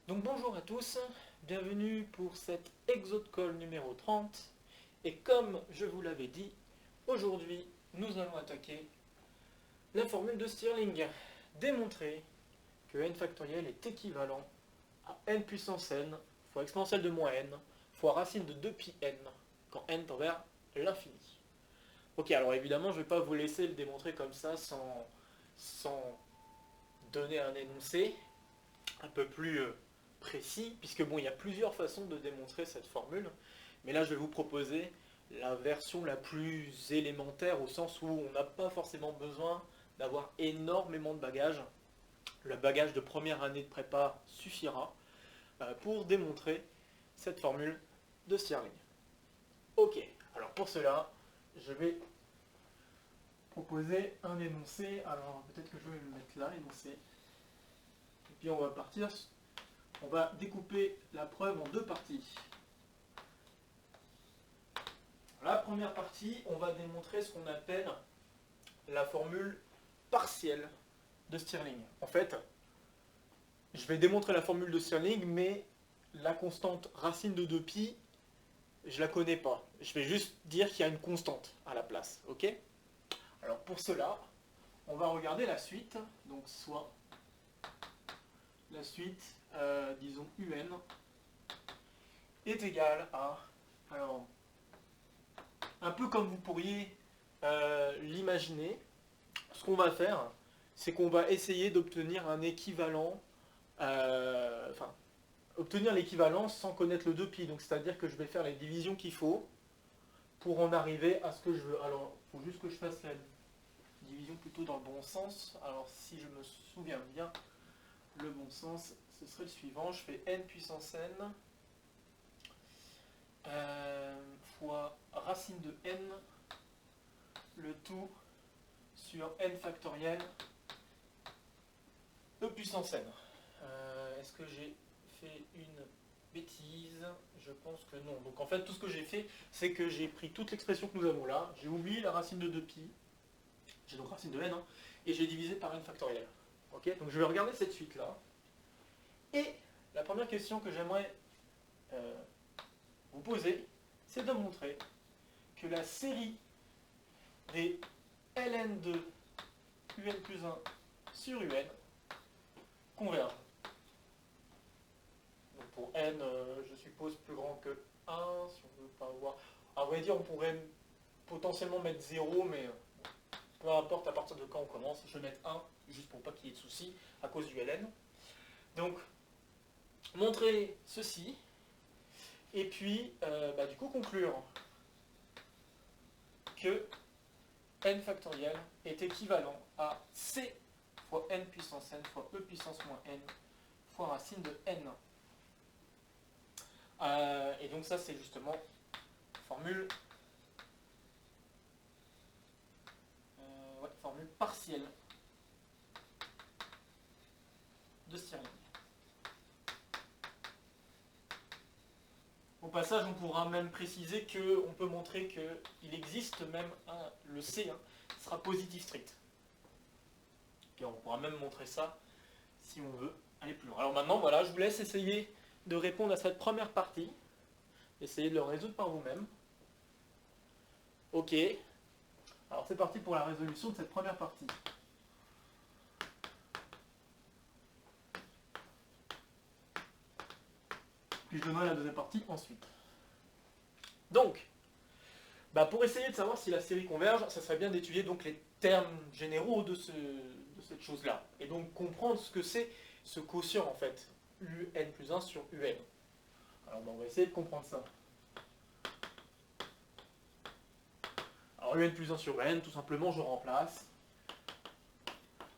Donc bonjour à tous, bienvenue pour cet Exode Call numéro 30. Et comme je vous l'avais dit, aujourd'hui nous allons attaquer la formule de Stirling. Démontrer que n factoriel est équivalent à n puissance n fois exponentielle de moins n fois racine de 2pi n quand n tend vers l'infini. Ok, alors évidemment je ne vais pas vous laisser le démontrer comme ça sans donner un énoncé un peu plus précis, puisque bon, il y a plusieurs façons de démontrer cette formule, mais là je vais vous proposer la version la plus élémentaire, au sens où on n'a pas forcément besoin d'avoir énormément de bagages. Le bagage de première année de prépa suffira pour démontrer cette formule de Stirling. Ok, alors pour cela, je vais proposer un énoncé. Alors peut-être que je vais le mettre là, énoncé. Et puis on va partir. On va découper la preuve en deux parties. La première partie, on va démontrer ce qu'on appelle la formule partielle de Stirling. En fait, je vais démontrer la formule de Stirling, mais la constante racine de 2pi, je la connais pas. Je vais juste dire qu'il y a une constante à la place. Ok ? Alors pour cela, on va regarder la suite. Donc soit la suite, disons un, est égale à... Alors, un peu comme vous pourriez l'imaginer, ce qu'on va faire, c'est qu'on va essayer d'obtenir un équivalent, enfin, obtenir l'équivalence sans connaître le 2pi. Donc, c'est-à-dire que je vais faire les divisions qu'il faut pour en arriver à ce que je veux. Alors, il faut juste que je fasse la division plutôt dans le bon sens. Alors, si je me souviens bien, le bon sens, ce serait le suivant. Je fais n puissance n fois racine de n, le tout sur n factoriel e puissance n. Est-ce que j'ai fait une bêtise? Je pense que non. Donc en fait, tout ce que j'ai fait, c'est que j'ai pris toute l'expression que nous avons là, j'ai oublié la racine de 2pi, j'ai donc racine de n, hein, et j'ai divisé par n factoriel. Ok, donc je vais regarder cette suite-là. Et la première question que j'aimerais vous poser, c'est de montrer que la série des ln de un plus 1 sur un converge. Donc pour n, je suppose plus grand que 1, si on ne veut pas voir. À vrai dire, on pourrait potentiellement mettre 0, mais peu importe à partir de quand on commence. Je vais mettre 1, juste pour pas qu'il y ait de soucis, à cause du ln. Donc, montrer ceci, et puis, du coup, conclure que n factoriel est équivalent à c fois n puissance n fois e puissance moins n fois racine de n. Et donc ça, c'est justement formule, formule partielle de Stirling. Au passage, on pourra même préciser qu'on peut montrer qu'il existe même le C sera positif strict. Et on pourra même montrer ça si on veut aller plus loin. Alors maintenant, voilà, je vous laisse essayer de répondre à cette première partie. Essayez de le résoudre par vous-même. Ok. Alors c'est parti pour la résolution de cette première partie. Puis je donnerai la deuxième partie ensuite. Donc, pour essayer de savoir si la série converge, ça serait bien d'étudier donc les termes généraux de cette chose-là. Et donc comprendre ce que c'est ce quotient en fait, un plus 1 sur un. Alors on va essayer de comprendre ça. Alors un plus 1 sur n, tout simplement je remplace.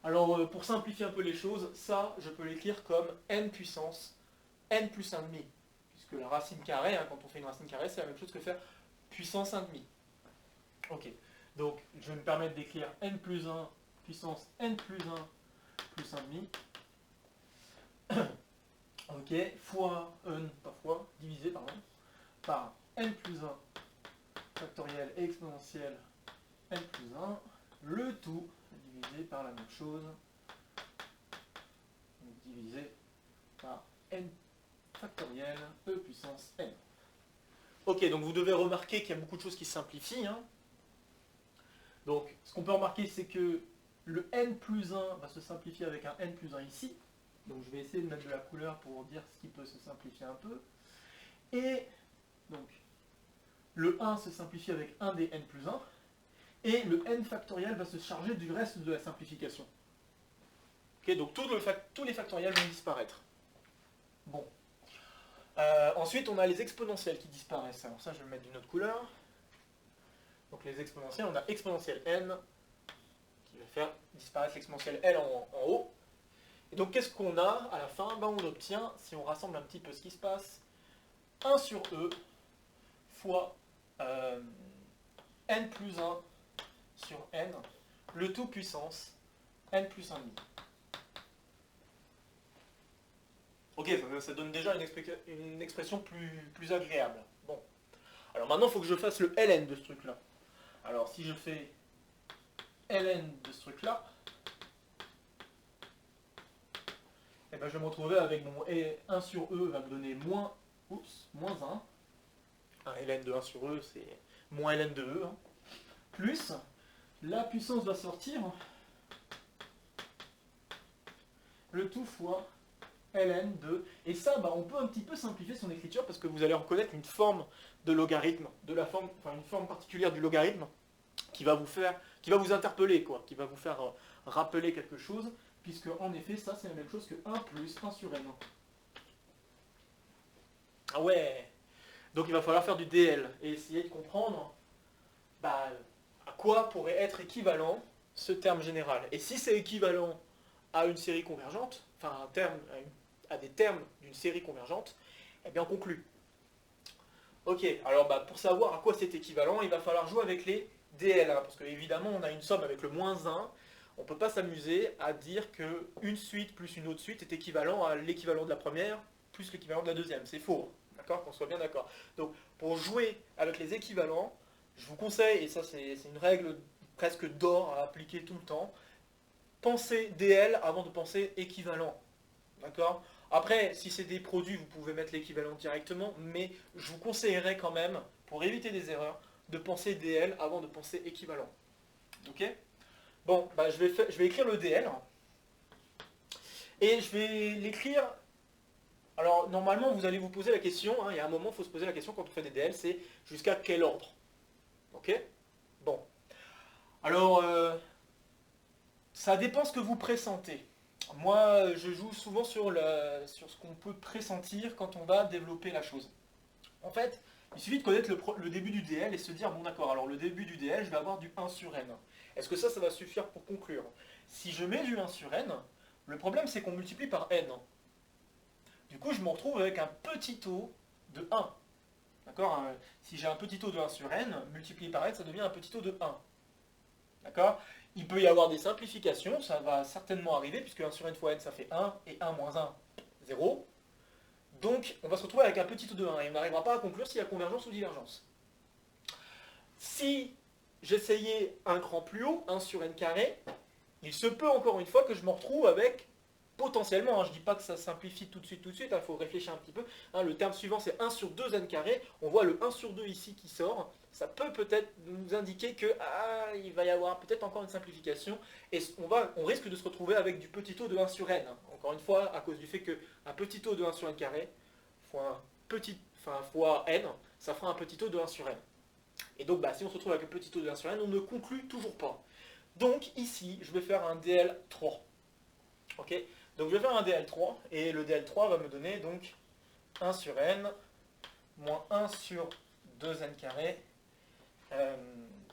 Alors pour simplifier un peu les choses, ça je peux l'écrire comme n puissance n plus 1,5. Puisque la racine carrée, quand on fait une racine carrée, c'est la même chose que faire puissance 1,5. Ok, donc je vais me permettre d'écrire n plus 1 puissance n plus 1 plus 1,5. Ok, fois pas fois, divisé pardon, par n plus 1 factoriel et exponentielle n plus 1, le tout divisé par la même chose, donc divisé par n factoriel e puissance n. Ok, donc vous devez remarquer qu'il y a beaucoup de choses qui se simplifient. Hein. Donc, ce qu'on peut remarquer, c'est que le n plus 1 va se simplifier avec un n plus 1 ici. Donc, je vais essayer de mettre de la couleur pour dire ce qui peut se simplifier un peu. Et donc, le 1 se simplifie avec 1 des n plus 1. Et le n factoriel va se charger du reste de la simplification. Ok, donc tous les factoriels vont disparaître. Bon. Ensuite, on a les exponentielles qui disparaissent. Alors ça, je vais le mettre d'une autre couleur. Donc les exponentielles, on a exponentielle n qui va faire disparaître l'exponentielle l en haut. Et donc qu'est-ce qu'on a à la fin? Ben, on obtient, si on rassemble un petit peu ce qui se passe, 1 sur e fois n plus 1 sur n, le tout puissance n plus 1,5. Ok, ça donne déjà une expression plus agréable. Bon. Alors maintenant, il faut que je fasse le ln de ce truc-là. Alors si je fais ln de ce truc-là, eh ben, je vais me retrouver avec mon 1 sur e va me donner moins 1. Ln de 1 sur e, c'est moins ln de e. Hein. Plus, la puissance va sortir le tout fois ln de... Et ça, bah, on peut un petit peu simplifier son écriture parce que vous allez reconnaître une forme de logarithme, une forme particulière du logarithme qui va vous interpeller, quoi, qui va vous faire rappeler quelque chose, puisque en effet, ça c'est la même chose que 1 plus 1 sur n. Ah ouais. Donc il va falloir faire du DL et essayer de comprendre bah, à quoi pourrait être équivalent ce terme général. Et si c'est équivalent à une série convergente, enfin à des termes d'une série convergente, eh bien on conclut. Ok, alors bah, pour savoir à quoi c'est équivalent, il va falloir jouer avec les DL, hein, parce que évidemment on a une somme avec le moins 1, on ne peut pas s'amuser à dire qu'une suite plus une autre suite est équivalent à l'équivalent de la première plus l'équivalent de la deuxième, c'est faux, d'accord, qu'on soit bien d'accord. Donc pour jouer avec les équivalents, je vous conseille, et ça c'est une règle presque d'or à appliquer tout le temps, pensez DL avant de penser équivalent, d'accord. Après, si c'est des produits, vous pouvez mettre l'équivalent directement, mais je vous conseillerais quand même, pour éviter des erreurs, de penser DL avant de penser équivalent. Ok? Bon, bah, je vais écrire le DL. Et je vais l'écrire... Alors, normalement, vous allez vous poser la question, hein, il y a un moment, il faut se poser la question quand on fait des DL, c'est jusqu'à quel ordre? Ok? Bon. Alors, ça dépend ce que vous pressentez. Moi, je joue souvent sur ce qu'on peut pressentir quand on va développer la chose. En fait, il suffit de connaître le début du DL et se dire, bon d'accord, alors le début du DL, je vais avoir du 1 sur n. Est-ce que ça va suffire pour conclure? Si je mets du 1 sur n, le problème c'est qu'on multiplie par n. Du coup, je me retrouve avec un petit taux de 1. D'accord? Si j'ai un petit taux de 1 sur n, multiplié par n, ça devient un petit taux de 1. D'accord? Il peut y avoir des simplifications, ça va certainement arriver, puisque 1 sur n fois n, ça fait 1, et 1 moins 1, 0. Donc, on va se retrouver avec un petit taux de 1, et on n'arrivera pas à conclure s'il y a convergence ou divergence. Si j'essayais un cran plus haut, 1 sur n carré, il se peut encore une fois que je me retrouve avec, potentiellement, je ne dis pas que ça simplifie tout de suite, il faut réfléchir un petit peu, le terme suivant c'est 1 sur 2 n carré, on voit le 1 sur 2 ici qui sort, ça peut peut-être nous indiquer que il va y avoir peut-être encore une simplification, et on risque de se retrouver avec du petit taux de 1 sur n, encore une fois, à cause du fait qu'un petit taux de 1 sur n carré, fois n, ça fera un petit taux de 1 sur n. Et donc si on se retrouve avec un petit taux de 1 sur n, on ne conclut toujours pas. Donc ici, je vais faire un DL3. Ok? Donc je vais faire un DL3, et le DL3 va me donner donc 1 sur n, moins 1 sur 2n carré,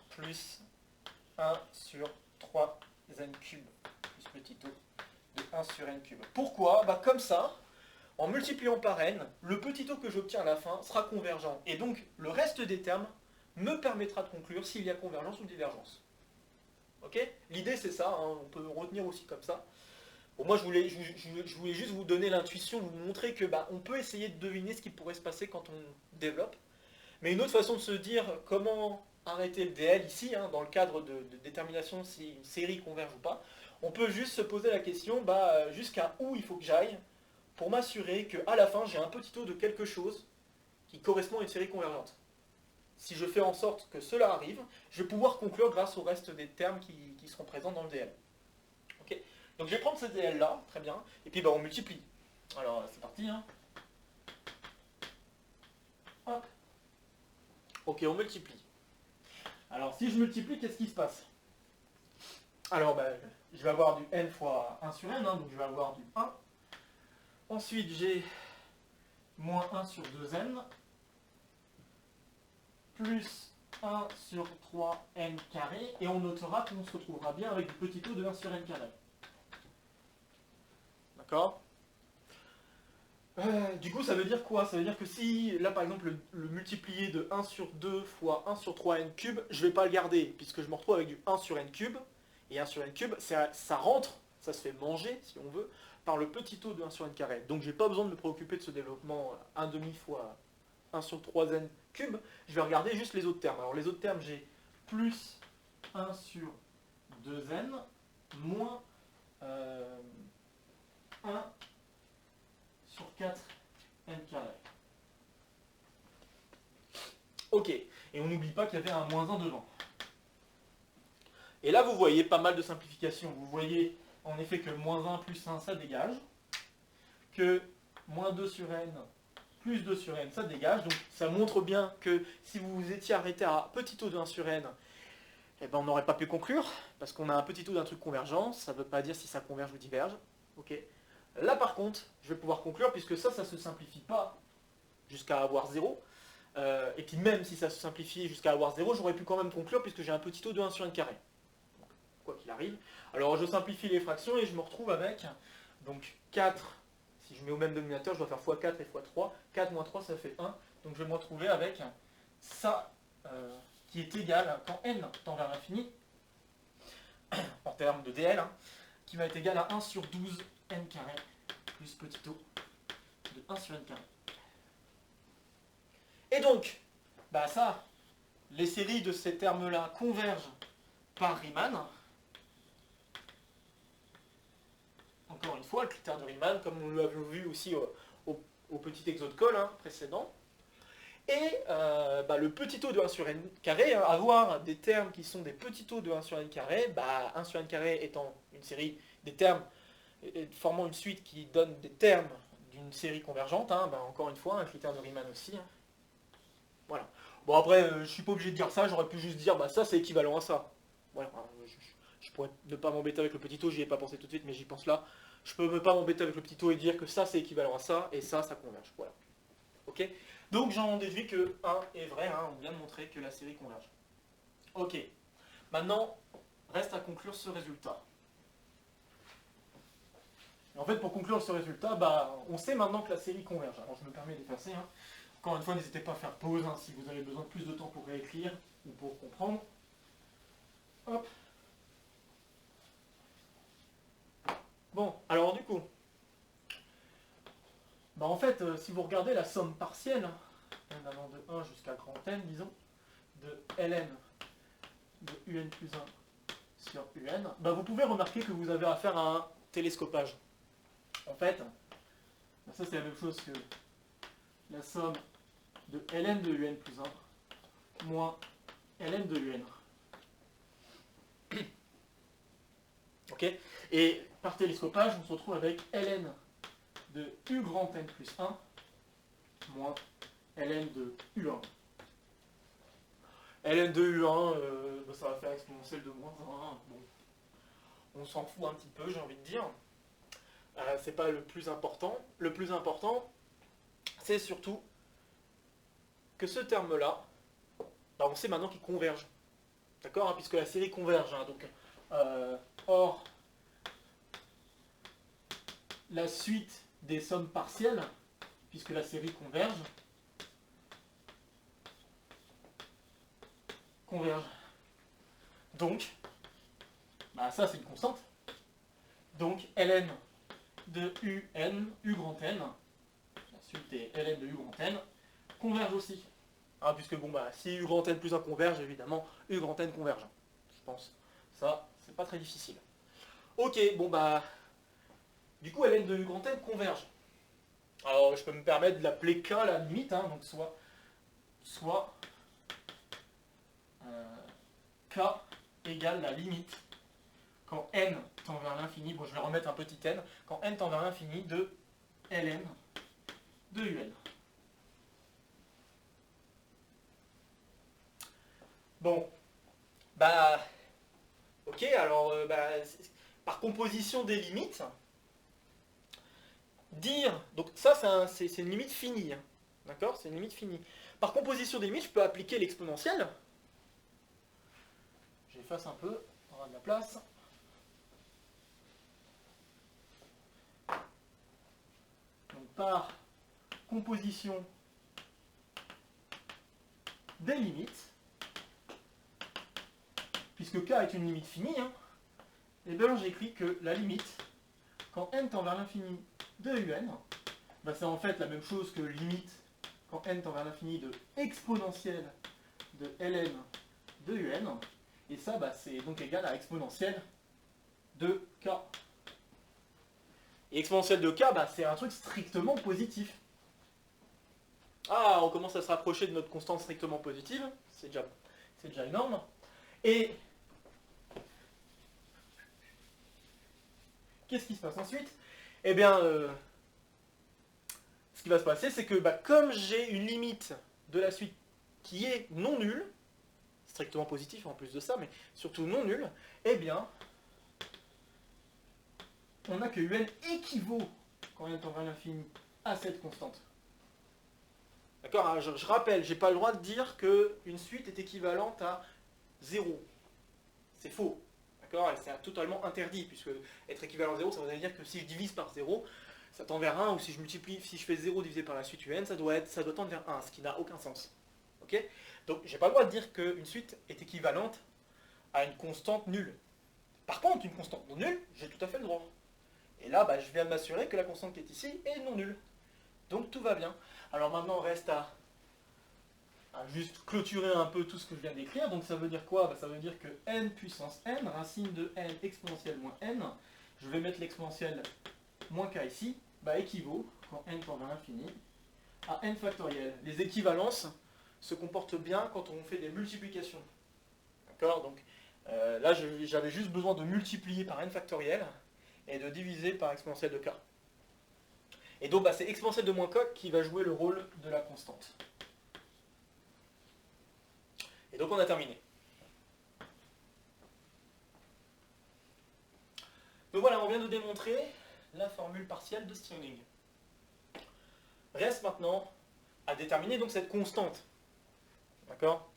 plus 1 sur 3n cube, plus petit taux de 1 sur n cube. Pourquoi? Comme ça, en multipliant par n, le petit taux que j'obtiens à la fin sera convergent. Et donc le reste des termes me permettra de conclure s'il y a convergence ou divergence. Ok? L'idée c'est ça, on peut retenir aussi comme ça. Bon, moi je voulais juste vous donner l'intuition, vous montrer que on peut essayer de deviner ce qui pourrait se passer quand on développe. Mais une autre façon de se dire comment arrêter le DL ici, dans le cadre de détermination si une série converge ou pas, on peut juste se poser la question jusqu'à où il faut que j'aille pour m'assurer qu'à la fin, j'ai un petit taux de quelque chose qui correspond à une série convergente. Si je fais en sorte que cela arrive, je vais pouvoir conclure grâce au reste des termes qui seront présents dans le DL. Okay. Donc je vais prendre ce DL là, très bien, et puis on multiplie. Alors c'est parti. Hein. Hop. Ok, on multiplie. Alors si je multiplie, qu'est-ce qui se passe? Alors je vais avoir du n fois 1 sur n, hein, donc je vais avoir du 1. Ensuite j'ai moins 1 sur 2n, plus 1 sur 3n carré, et on notera qu'on se retrouvera bien avec du petit taux de 1 sur n carré. D'accord? Du coup, ça veut dire quoi? Ça veut dire que si, là par exemple, le multiplié de 1 sur 2 fois 1 sur 3n cube, je ne vais pas le garder, puisque je me retrouve avec du 1 sur n cube, et 1 sur n cube, ça rentre, ça se fait manger, si on veut, par le petit taux de 1 sur n carré. Donc j'ai pas besoin de me préoccuper de ce développement 1 demi fois 1 sur 3n cube, je vais regarder juste les autres termes. Alors les autres termes, j'ai plus 1 sur 2n moins 1 sur 4n carré. Ok, et on n'oublie pas qu'il y avait un moins 1 devant. Et là, vous voyez pas mal de simplifications. Vous voyez en effet que moins 1 plus 1, ça dégage. Que moins 2 sur n plus 2 sur n, ça dégage. Donc ça montre bien que si vous vous étiez arrêté à petit taux de 1 sur n, eh ben, on n'aurait pas pu conclure, parce qu'on a un petit taux d'un truc convergent. Ça ne veut pas dire si ça converge ou diverge. Okay. Là par contre, je vais pouvoir conclure, puisque ça ne se simplifie pas jusqu'à avoir 0. Et puis même si ça se simplifie jusqu'à avoir 0, j'aurais pu quand même conclure, puisque j'ai un petit taux de 1 sur n carré. Quoi qu'il arrive. Alors je simplifie les fractions et je me retrouve avec donc 4, si je mets au même dénominateur, je dois faire x4 et x3. 4 moins 3, ça fait 1. Donc je vais me retrouver avec ça qui est égal, quand n tend vers l'infini, en termes de dl, hein, qui va être égal à 1 sur 12 n carré plus petit taux de 1 sur n carré. Et donc, ça, les séries de ces termes-là convergent par Riemann. Encore une fois, le critère de Riemann, comme nous l'avons vu aussi au petit exo de Cole précédent. Et le petit taux de 1 sur n carré, avoir des termes qui sont des petits taux de 1 sur n carré, 1 sur n carré étant une série des termes, formant une suite qui donne des termes d'une série convergente, encore une fois, un critère de Riemann aussi. Voilà. Bon après, je suis pas obligé de dire ça, j'aurais pu juste dire, ça c'est équivalent à ça. Voilà. Je pourrais ne pas m'embêter avec le petit taux, j'y ai pas pensé tout de suite, mais j'y pense là. Je peux ne pas m'embêter avec le petit taux et dire que ça c'est équivalent à ça, et ça converge. Voilà. Ok. Donc j'en déduis que 1 est vrai, on vient de montrer que la série converge. Ok. Maintenant, reste à conclure ce résultat. Et en fait, pour conclure ce résultat, on sait maintenant que la série converge. Alors je me permets d'effacer. Encore une fois, n'hésitez pas à faire pause si vous avez besoin de plus de temps pour réécrire ou pour comprendre. Hop. Bon, alors du coup, en fait, si vous regardez la somme partielle, n allant de 1 jusqu'à grand N, disons, de ln de un plus 1 sur un, vous pouvez remarquer que vous avez affaire à un télescopage. En fait, ça c'est la même chose que la somme de ln de un plus 1 moins ln de un. Ok. Et par télescopage, on se retrouve avec ln de u grand n plus 1 moins ln de u1. ln de u1, ça va faire exponentielle de moins 1. Bon, on s'en fout un petit peu, j'ai envie de dire. C'est pas le plus important. Le plus important, c'est surtout que ce terme-là, on sait maintenant qu'il converge. D'accord, puisque la série converge. Donc, or, la suite des sommes partielles, puisque la série converge, Donc, ça c'est une constante. Donc, ln de u grand n, la suite est ln de u grand n, converge aussi. Puisque si u grand n plus 1 converge, évidemment, u grand n converge. Je pense. Ça, c'est pas très difficile. Ok, du coup, ln de u grand n converge. Alors je peux me permettre de l'appeler K à la limite, hein, donc soit K égale la limite quand n tend vers l'infini, bon je vais remettre un petit n, quand n tend vers l'infini de ln de un. Bon, bah, ok, alors, par composition des limites, dire, donc ça c'est une limite finie, hein, d'accord, c'est une limite finie. Par composition des limites, je peux appliquer l'exponentielle. J'efface un peu, on aura de la place. Donc par composition des limites, puisque k est une limite finie, hein, et bien j'écris que la limite, quand n tend vers l'infini de un, bah c'est en fait la même chose que limite quand n tend vers l'infini de exponentielle de ln de un, et ça bah, c'est donc égal à exponentielle de k. Et exponentielle de k, bah, c'est un truc strictement positif. Ah, on commence à se rapprocher de notre constante strictement positive, c'est déjà énorme. Et qu'est-ce qui se passe ensuite? Eh bien, ce qui va se passer, c'est que bah, comme j'ai une limite de la suite qui est non nulle, strictement positif en plus de ça, mais surtout non nulle, eh bien, on a que un équivaut, quand n tend vers l'infini, à cette constante. D'accord, hein, je rappelle, j'ai pas le droit de dire qu'une suite est équivalente à 0. C'est faux. D'accord, et c'est totalement interdit, puisque être équivalent à 0, ça veut dire que si je divise par 0, ça tend vers 1, ou si je multiplie, si je fais 0 divisé par la suite un, ça doit tendre vers 1, ce qui n'a aucun sens. Ok? Donc j'ai pas le droit de dire qu'une suite est équivalente à une constante nulle. Par contre, une constante non nulle, j'ai tout à fait le droit. Et là, bah, je viens de m'assurer que la constante qui est ici est non nulle. Donc tout va bien. Alors maintenant, on reste à juste clôturer un peu tout ce que je viens d'écrire. Donc ça veut dire quoi? Bah, ça veut dire que n puissance n, racine de n exponentielle moins n, je vais mettre l'exponentielle moins k ici, bah, équivaut, quand n tend vers l'infini, à n factoriel. Les équivalences se comportent bien quand on fait des multiplications. D'accord? Donc là, j'avais juste besoin de multiplier par n factoriel et de diviser par exponentielle de k. Et donc, bah, c'est exponentielle de moins k qui va jouer le rôle de la constante. Et donc, on a terminé. Donc voilà, on vient de démontrer la formule partielle de Stirling. Reste maintenant à déterminer donc cette constante. D'accord?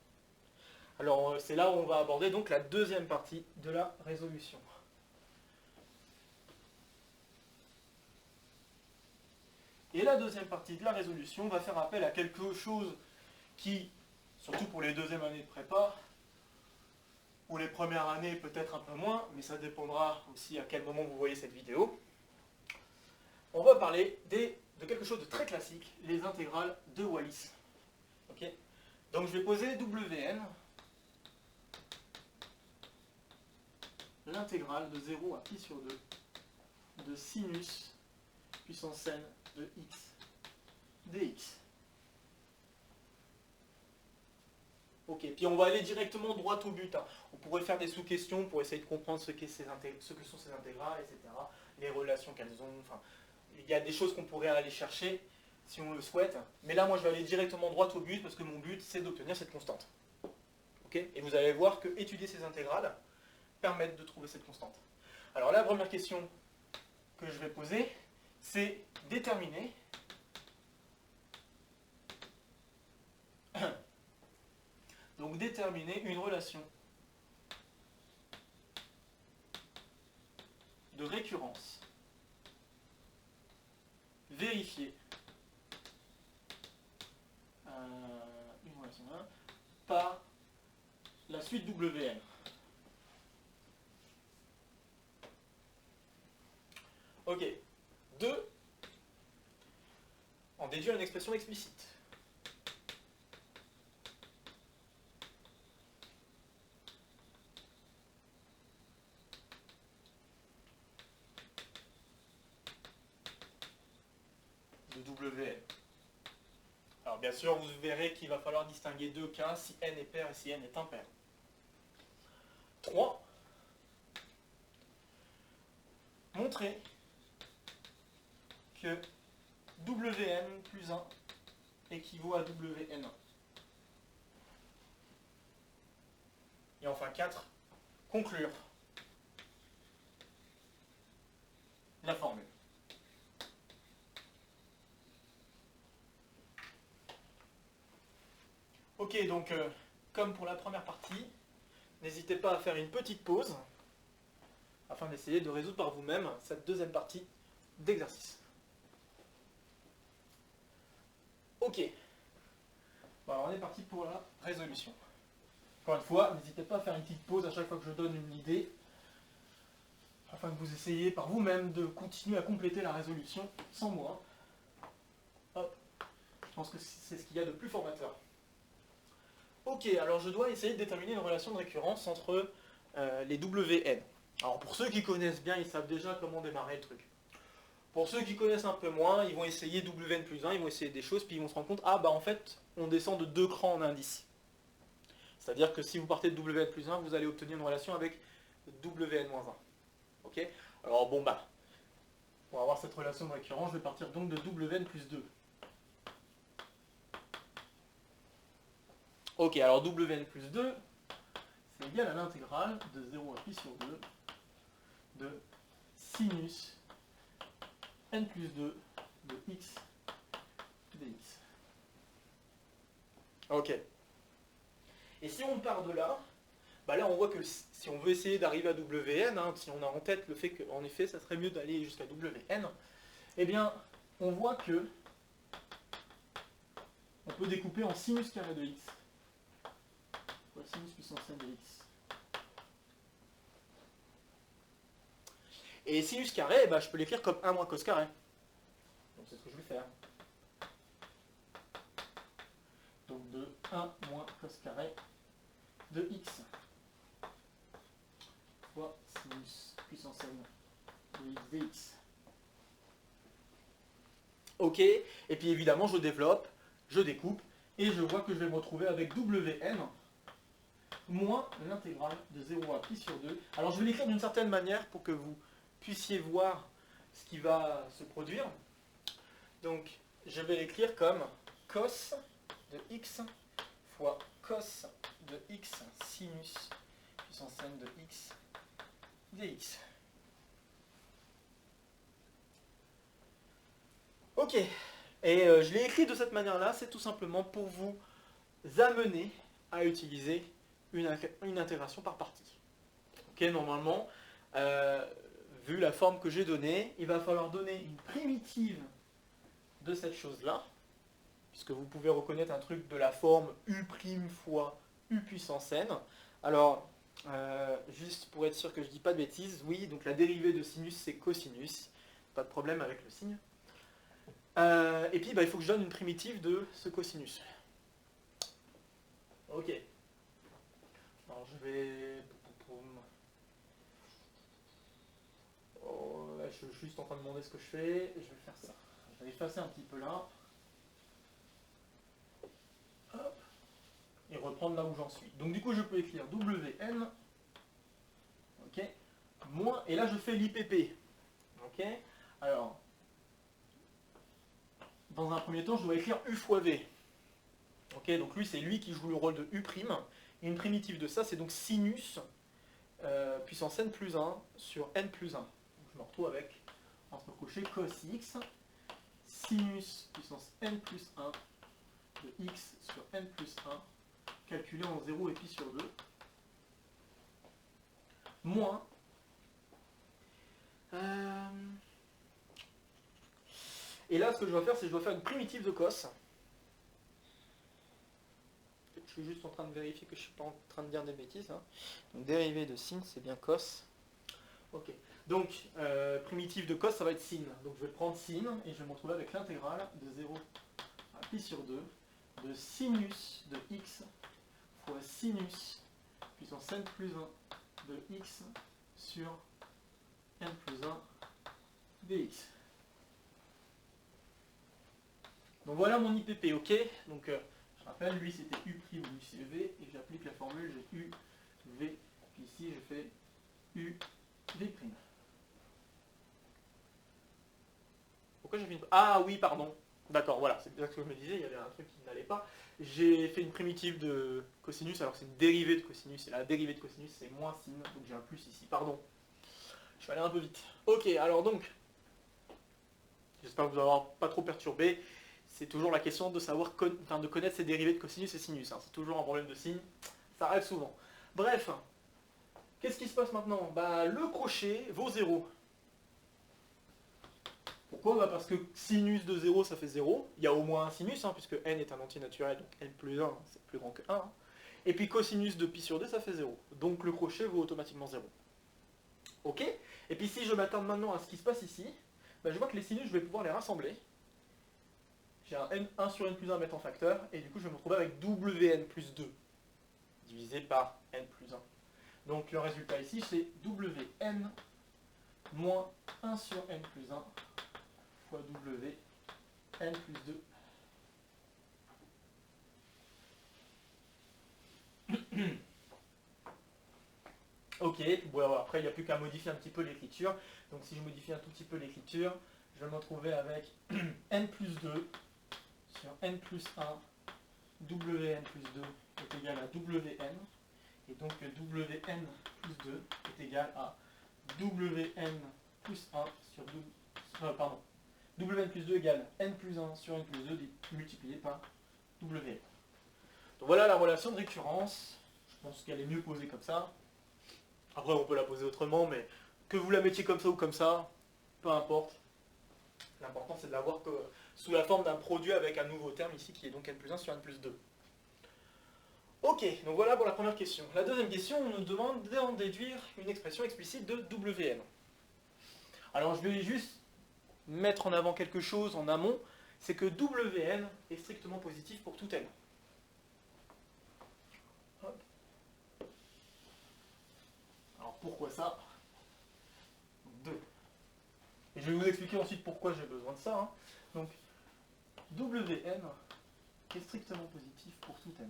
Alors, c'est là où on va aborder donc la deuxième partie de la résolution. Et la deuxième partie de la résolution va faire appel à quelque chose qui, surtout pour les deuxièmes années de prépa, ou les premières années peut-être un peu moins, mais ça dépendra aussi à quel moment vous voyez cette vidéo. On va parler de quelque chose de très classique, les intégrales de Wallis. Okay, donc je vais poser Wn, l'intégrale de 0 à pi sur 2 de sinus puissance n de x dx. Ok, puis on va aller directement droit au but. Hein. On pourrait faire des sous-questions pour essayer de comprendre ce que sont ces intégrales, etc. Les relations qu'elles ont. Enfin, il y a des choses qu'on pourrait aller chercher si on le souhaite. Mais là, moi, je vais aller directement droit au but parce que mon but, c'est d'obtenir cette constante. Ok, et vous allez voir que étudier ces intégrales permettent de trouver cette constante. Alors la première question que je vais poser, c'est déterminer donc déterminer une relation de récurrence vérifiée une relation là, par la suite Wn. Ok. 2. En déduire une expression explicite. De Alors bien sûr, vous verrez qu'il va falloir distinguer deux cas, si n est pair et si n est impair. 3. Montrer que Wn plus 1 équivaut à Wn. Et enfin 4. Conclure la formule. Ok, donc comme pour la première partie, n'hésitez pas à faire une petite pause afin d'essayer de résoudre par vous-même cette deuxième partie d'exercice. Ok, bon, alors on est parti pour la résolution. Encore une fois, n'hésitez pas à faire une petite pause à chaque fois que je donne une idée, afin que vous essayiez par vous-même de continuer à compléter la résolution sans moi. Hop, je pense que c'est ce qu'il y a de plus formateur. Ok, alors je dois essayer de déterminer une relation de récurrence entre les Wn. Alors pour ceux qui connaissent bien, ils savent déjà comment démarrer le truc. Pour ceux qui connaissent un peu moins, ils vont essayer Wn plus 1, ils vont essayer des choses, puis ils vont se rendre compte, ah bah en fait, on descend de 2 crans en indice. C'est-à-dire que si vous partez de Wn plus 1, vous allez obtenir une relation avec Wn moins 1. Ok? Alors bon bah, pour avoir cette relation de récurrence, je vais partir donc de Wn plus 2. Ok, alors Wn plus 2, c'est égal à l'intégrale de 0 à pi sur 2 de sinus n plus 2 de x dx. Ok. Et si on part de là, bah là on voit que si on veut essayer d'arriver à Wn, hein, si on a en tête le fait qu'en effet ça serait mieux d'aller jusqu'à Wn, eh bien on voit que on peut découper en sinus carré de x fois sinus puissance n de x. Et sinus carré, bah, je peux l'écrire comme 1 moins cos carré. Donc c'est ce que je vais faire. Donc de 1 moins cos carré de x fois sinus puissance n de x dx. Ok, et puis évidemment je développe, je découpe, et je vois que je vais me retrouver avec Wn moins l'intégrale de 0 à pi sur 2. Alors je vais l'écrire d'une certaine manière pour que vous puissiez voir ce qui va se produire. Donc je vais l'écrire comme cos de x fois cos de x sinus puissance n de x dx. Ok, et je l'ai écrit de cette manière-là, c'est tout simplement pour vous amener à utiliser une intégration par partie. Ok, normalement, vu la forme que j'ai donnée, il va falloir donner une primitive de cette chose-là, puisque vous pouvez reconnaître un truc de la forme u' fois u puissance n. Alors, juste pour être sûr que je ne dis pas de bêtises, oui, donc la dérivée de sinus c'est cosinus, pas de problème avec le signe. Et puis bah, il faut que je donne une primitive de ce cosinus. Ok. Alors je vais... Oh, je suis juste en train de demander ce que je fais, et je vais faire ça. Je vais effacer un petit peu là. Hop. Et reprendre là où j'en suis. Donc du coup je peux écrire Wn, ok, moins, et là je fais l'IPP. Ok. Alors, dans un premier temps, je dois écrire U fois V. Ok, donc lui c'est lui qui joue le rôle de U'. Et une primitive de ça, c'est donc sinus puissance n plus 1 sur n plus 1. Donc je me retrouve avec, entre cochers, cos x, sinus puissance n plus 1 de x sur n plus 1, calculé en 0 et pi sur 2, moins et là ce que je dois faire, c'est que je dois faire une primitive de cos. Je suis juste en train de vérifier que je ne suis pas en train de dire des bêtises. Hein. Donc dérivée de sin, c'est bien cos. Ok. Donc primitive de cos, ça va être sin. Donc je vais prendre sin et je vais me retrouver avec l'intégrale de 0 à pi sur 2 de sinus de x fois sinus puissance n plus 1 de x sur n plus 1 dx. Donc voilà mon IPP, ok. Donc je rappelle, lui c'était U' ou UCV, et j'applique la formule, j'ai U, V, puis ici je fais U, V'. Pourquoi j'ai fait une... Ah oui, pardon. D'accord, voilà, c'est bien ce que je me disais, il y avait un truc qui n'allait pas. J'ai fait une primitive de cosinus, alors c'est une dérivée de cosinus, et la dérivée de cosinus c'est moins sin, donc j'ai un plus ici, pardon. Je vais aller un peu vite. Ok, alors donc, j'espère que vous n'aurez pas trop perturbé. C'est toujours la question de savoir, de connaître ces dérivées de cosinus et sinus. Hein. C'est toujours un problème de signe, ça arrive souvent. Bref, qu'est-ce qui se passe maintenant? Bah, le crochet vaut 0. Pourquoi? Bah parce que sinus de 0 ça fait 0. Il y a au moins un sinus, hein, puisque n est un entier naturel, donc n plus 1 c'est plus grand que 1. Hein. Et puis cosinus de pi sur 2 ça fait 0. Donc le crochet vaut automatiquement 0. Ok? Et puis si je m'attarde maintenant à ce qui se passe ici, bah, je vois que les sinus je vais pouvoir les rassembler. J'ai un n1 sur n plus 1 à mettre en facteur, et du coup je vais me retrouver avec wn plus 2, divisé par n plus 1. Donc le résultat ici c'est wn moins 1 sur n plus 1 fois w n plus 2. Ok, bon, après il n'y a plus qu'à modifier un petit peu l'écriture. Donc si je modifie un tout petit peu l'écriture, je vais me retrouver avec n plus 2 sur n plus 1, wn plus 2 est égal à wn. Et donc wn plus 2 est égal à wn plus 1 sur pardon. Wn plus 2 égale n plus 1 sur n plus 2 multiplié par wn. Donc voilà la relation de récurrence. Je pense qu'elle est mieux posée comme ça. Après on peut la poser autrement, mais que vous la mettiez comme ça ou comme ça, peu importe. L'important c'est de l'avoir sous la forme d'un produit avec un nouveau terme ici qui est donc n plus 1 sur n plus 2. Ok, donc voilà pour la première question. La deuxième question, on nous demande d'en déduire une expression explicite de wn. Alors je vais juste mettre en avant quelque chose en amont, c'est que wn est strictement positif pour tout n. Hop. Alors pourquoi ça? 2. Et je vais vous expliquer ensuite pourquoi j'ai besoin de ça. Hein. Donc wn est strictement positif pour tout n.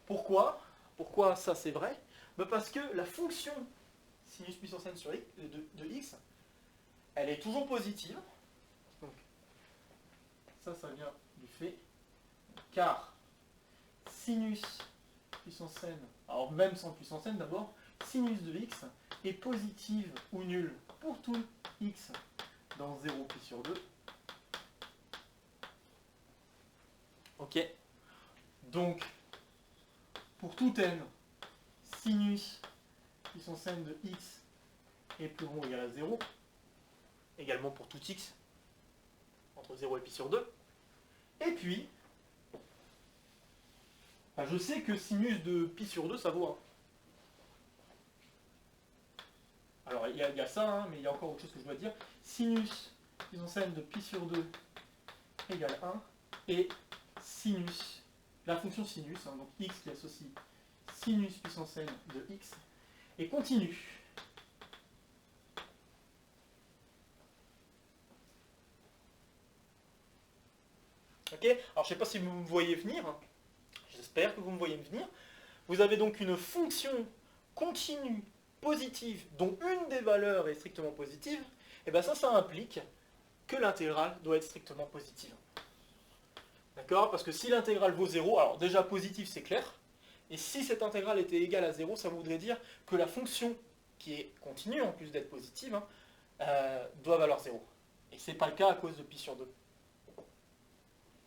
Pourquoi? Pourquoi ça c'est vrai? Ben parce que la fonction sinus puissance n sur x, de x, elle est toujours positive. Donc ça vient du fait, car sinus puissance n, alors même sans puissance n d'abord, sinus de x est positive ou nulle pour tout x dans 0 pi sur 2. Ok. Donc, pour tout n, sinus puissance n de x est plus grand ou égal à 0. Également pour tout x, entre 0 et pi sur 2. Et puis, bah je sais que sinus de pi sur 2, ça vaut 1. Alors, il y a ça, hein, mais il y a encore autre chose que je dois dire. Sinus puissance n de pi sur 2 égale 1. Et sinus, la fonction sinus, hein, donc x qui associe sinus puissance n de x, est continue. Ok. Alors je ne sais pas si vous me voyez venir, j'espère que vous me voyez venir. Vous avez donc une fonction continue positive dont une des valeurs est strictement positive, et bien ça implique que l'intégrale doit être strictement positive. D'accord? Parce que si l'intégrale vaut 0, alors déjà positif c'est clair, et si cette intégrale était égale à 0, ça voudrait dire que la fonction qui est continue, en plus d'être positive, doit valoir 0. Et ce n'est pas le cas à cause de pi sur 2.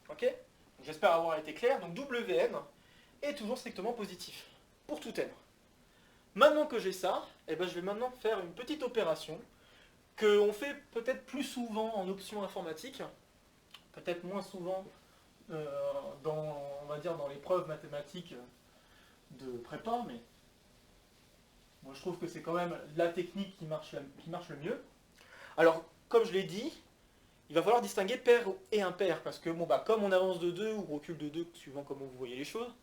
Ok? J'espère avoir été clair. Donc wn est toujours strictement positif pour tout n. Maintenant que j'ai ça, eh ben, je vais maintenant faire une petite opération qu'on fait peut-être plus souvent en option informatique, peut-être moins souvent on va dire dans les preuves mathématiques de prépa, mais moi je trouve que c'est quand même la technique qui marche le mieux. Alors, comme je l'ai dit, il va falloir distinguer pair et impair, parce que bon, bah, comme on avance de 2 ou recule de 2, suivant comment vous voyez les choses,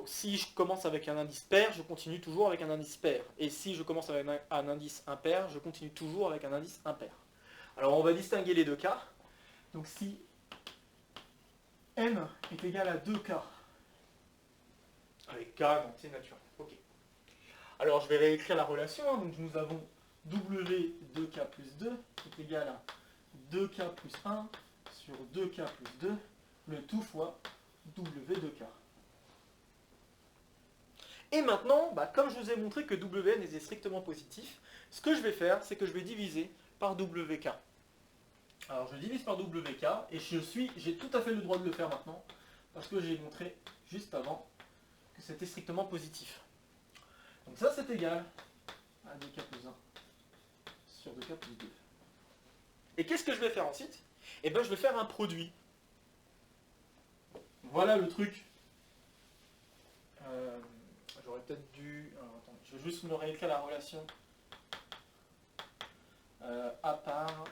si je commence avec un indice pair, je continue toujours avec un indice pair. Et si je commence avec un indice impair, je continue toujours avec un indice impair. Alors on va distinguer les deux cas. Donc si n est égal à 2k. Avec k d'entier naturel. Ok. Alors je vais réécrire la relation. Hein. Donc nous avons w 2k plus 2 est égal à 2k plus 1 sur 2k plus 2, le tout fois w 2k. Et maintenant, comme je vous ai montré que wn était strictement positif, ce que je vais faire, c'est que je vais diviser par wk. Alors je divise par wk, et j'ai tout à fait le droit de le faire maintenant, parce que j'ai montré juste avant que c'était strictement positif. Donc ça c'est égal à 2k plus 1 sur 2k plus 2. Et qu'est-ce que je vais faire ensuite? Eh bien je vais faire un produit. Voilà le truc. J'aurais peut-être dû... Alors, attends, je vais juste me réécrire la relation à part,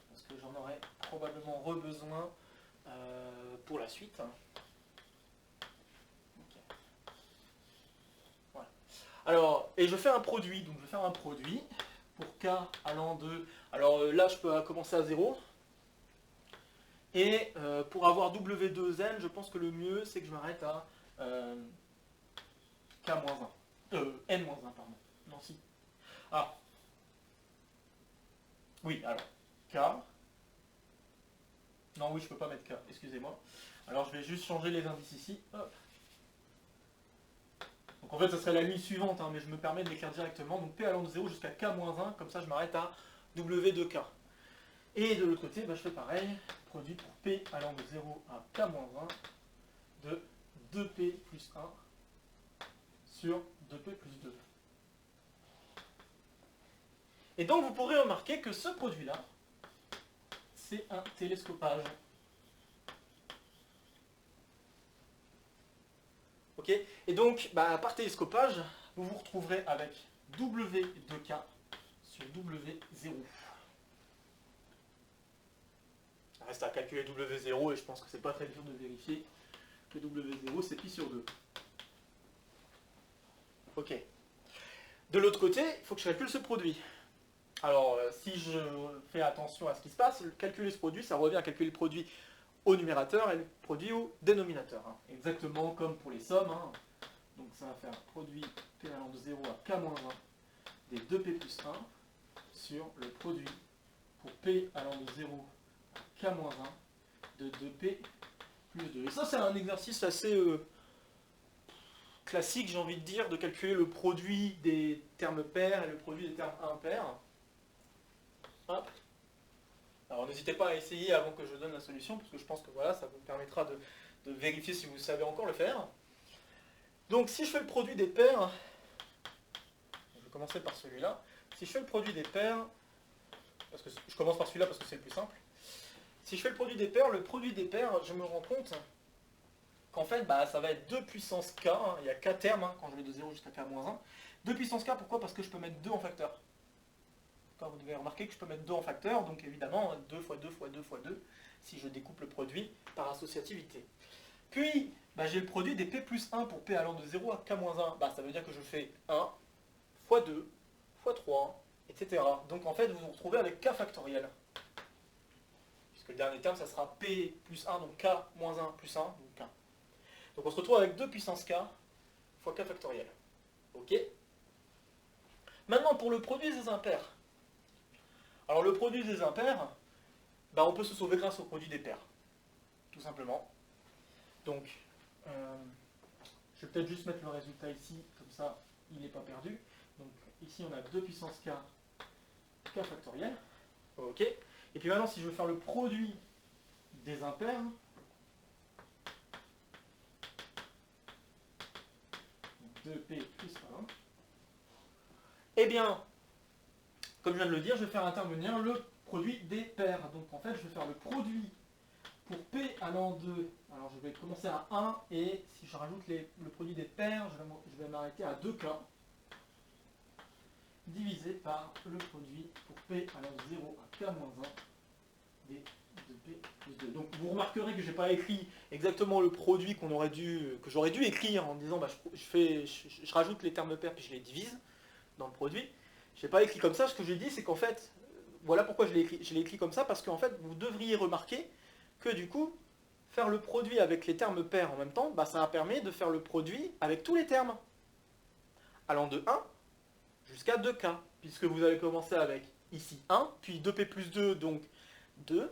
parce que j'en aurai probablement besoin pour la suite. Okay. Voilà. Alors, et je fais un produit, donc je vais faire un produit pour k allant de... Alors là, je peux commencer à 0. Et pour avoir W2N, je pense que le mieux, c'est que je m'arrête à K-1. N-1, pardon. Non, si. Ah. Oui, alors. K. Non, oui, je peux pas mettre K, excusez-moi. Alors, je vais juste changer les indices ici. Hop. Donc, en fait, ça serait la ligne suivante, hein, mais je me permets de l'écrire directement. Donc, P allant de 0 jusqu'à K-1, comme ça, je m'arrête à W2K. Et de l'autre côté, je fais pareil. Produit pour P allant de 0 à K-1 de 2P plus 1 sur 2P plus 2. Et donc vous pourrez remarquer que ce produit-là, c'est un télescopage. Ok. Et donc, par télescopage, vous vous retrouverez avec W2K sur W0. Il reste à calculer W0 et je pense que c'est pas très dur de vérifier que W0 c'est pi sur 2. Ok. De l'autre côté, il faut que je calcule ce produit. Alors, si je fais attention à ce qui se passe, calculer ce produit, ça revient à calculer le produit au numérateur et le produit au dénominateur. Hein. Exactement comme pour les sommes. Hein. Donc ça va faire produit P allant de 0 à K-1 des 2P plus 1 sur le produit pour P allant de 0 à K-1 de 2P plus 2. Et ça, c'est un exercice assez classique, j'ai envie de dire, de calculer le produit des termes pairs et le produit des termes impairs. Hop. Alors n'hésitez pas à essayer avant que je donne la solution, parce que je pense que voilà, ça vous permettra de vérifier si vous savez encore le faire. Donc si je fais le produit des paires, je vais commencer par celui-là. Si je fais le produit des paires, parce que je commence par celui-là parce que c'est le plus simple. Si je fais le produit des paires, je me rends compte qu'en fait, ça va être 2 puissance k, hein, il y a k termes hein, quand je vais de 0 jusqu'à k-1. 2 puissance k, pourquoi? Parce que je peux mettre 2 en facteur. Quand vous devez remarquer que je peux mettre 2 en facteur, donc évidemment 2 fois 2 fois 2 fois 2, si je découpe le produit par associativité. Puis, j'ai le produit des P plus 1 pour P allant de 0 à K-1. Ça veut dire que je fais 1 fois 2 fois 3, etc. Donc en fait, vous vous retrouvez avec K factoriel. Puisque le dernier terme, ça sera P plus 1, donc K moins 1 plus 1, donc K. Donc on se retrouve avec 2 puissance K fois K factoriel. Ok. Maintenant, pour le produit des impairs. Alors le produit des impairs, on peut se sauver grâce au produit des paires. Tout simplement. Donc, je vais peut-être juste mettre le résultat ici, comme ça, il n'est pas perdu. Donc ici, on a 2 puissance K, K factoriel. Ok. Et puis maintenant, si je veux faire le produit des impairs, donc 2P plus 1, eh bien, comme je viens de le dire, je vais faire intervenir le produit des paires. Donc en fait, je vais faire le produit pour P allant de... Alors je vais commencer à 1 et si je rajoute le produit des paires, je vais m'arrêter à 2K divisé par le produit pour P allant de 0 à K-1 des 2P plus 2. Donc vous remarquerez que je n'ai pas écrit exactement le produit que j'aurais dû écrire en disant je rajoute les termes pairs puis je les divise dans le produit. Je n'ai pas écrit comme ça. Ce que j'ai dit, c'est qu'en fait, voilà pourquoi je l'ai écrit. Je l'ai écrit comme ça parce qu'en fait, vous devriez remarquer que du coup, faire le produit avec les termes pairs en même temps, bah, ça permet de faire le produit avec tous les termes, allant de 1 jusqu'à 2K, puisque vous allez commencer avec ici 1, puis 2P plus 2, donc 2,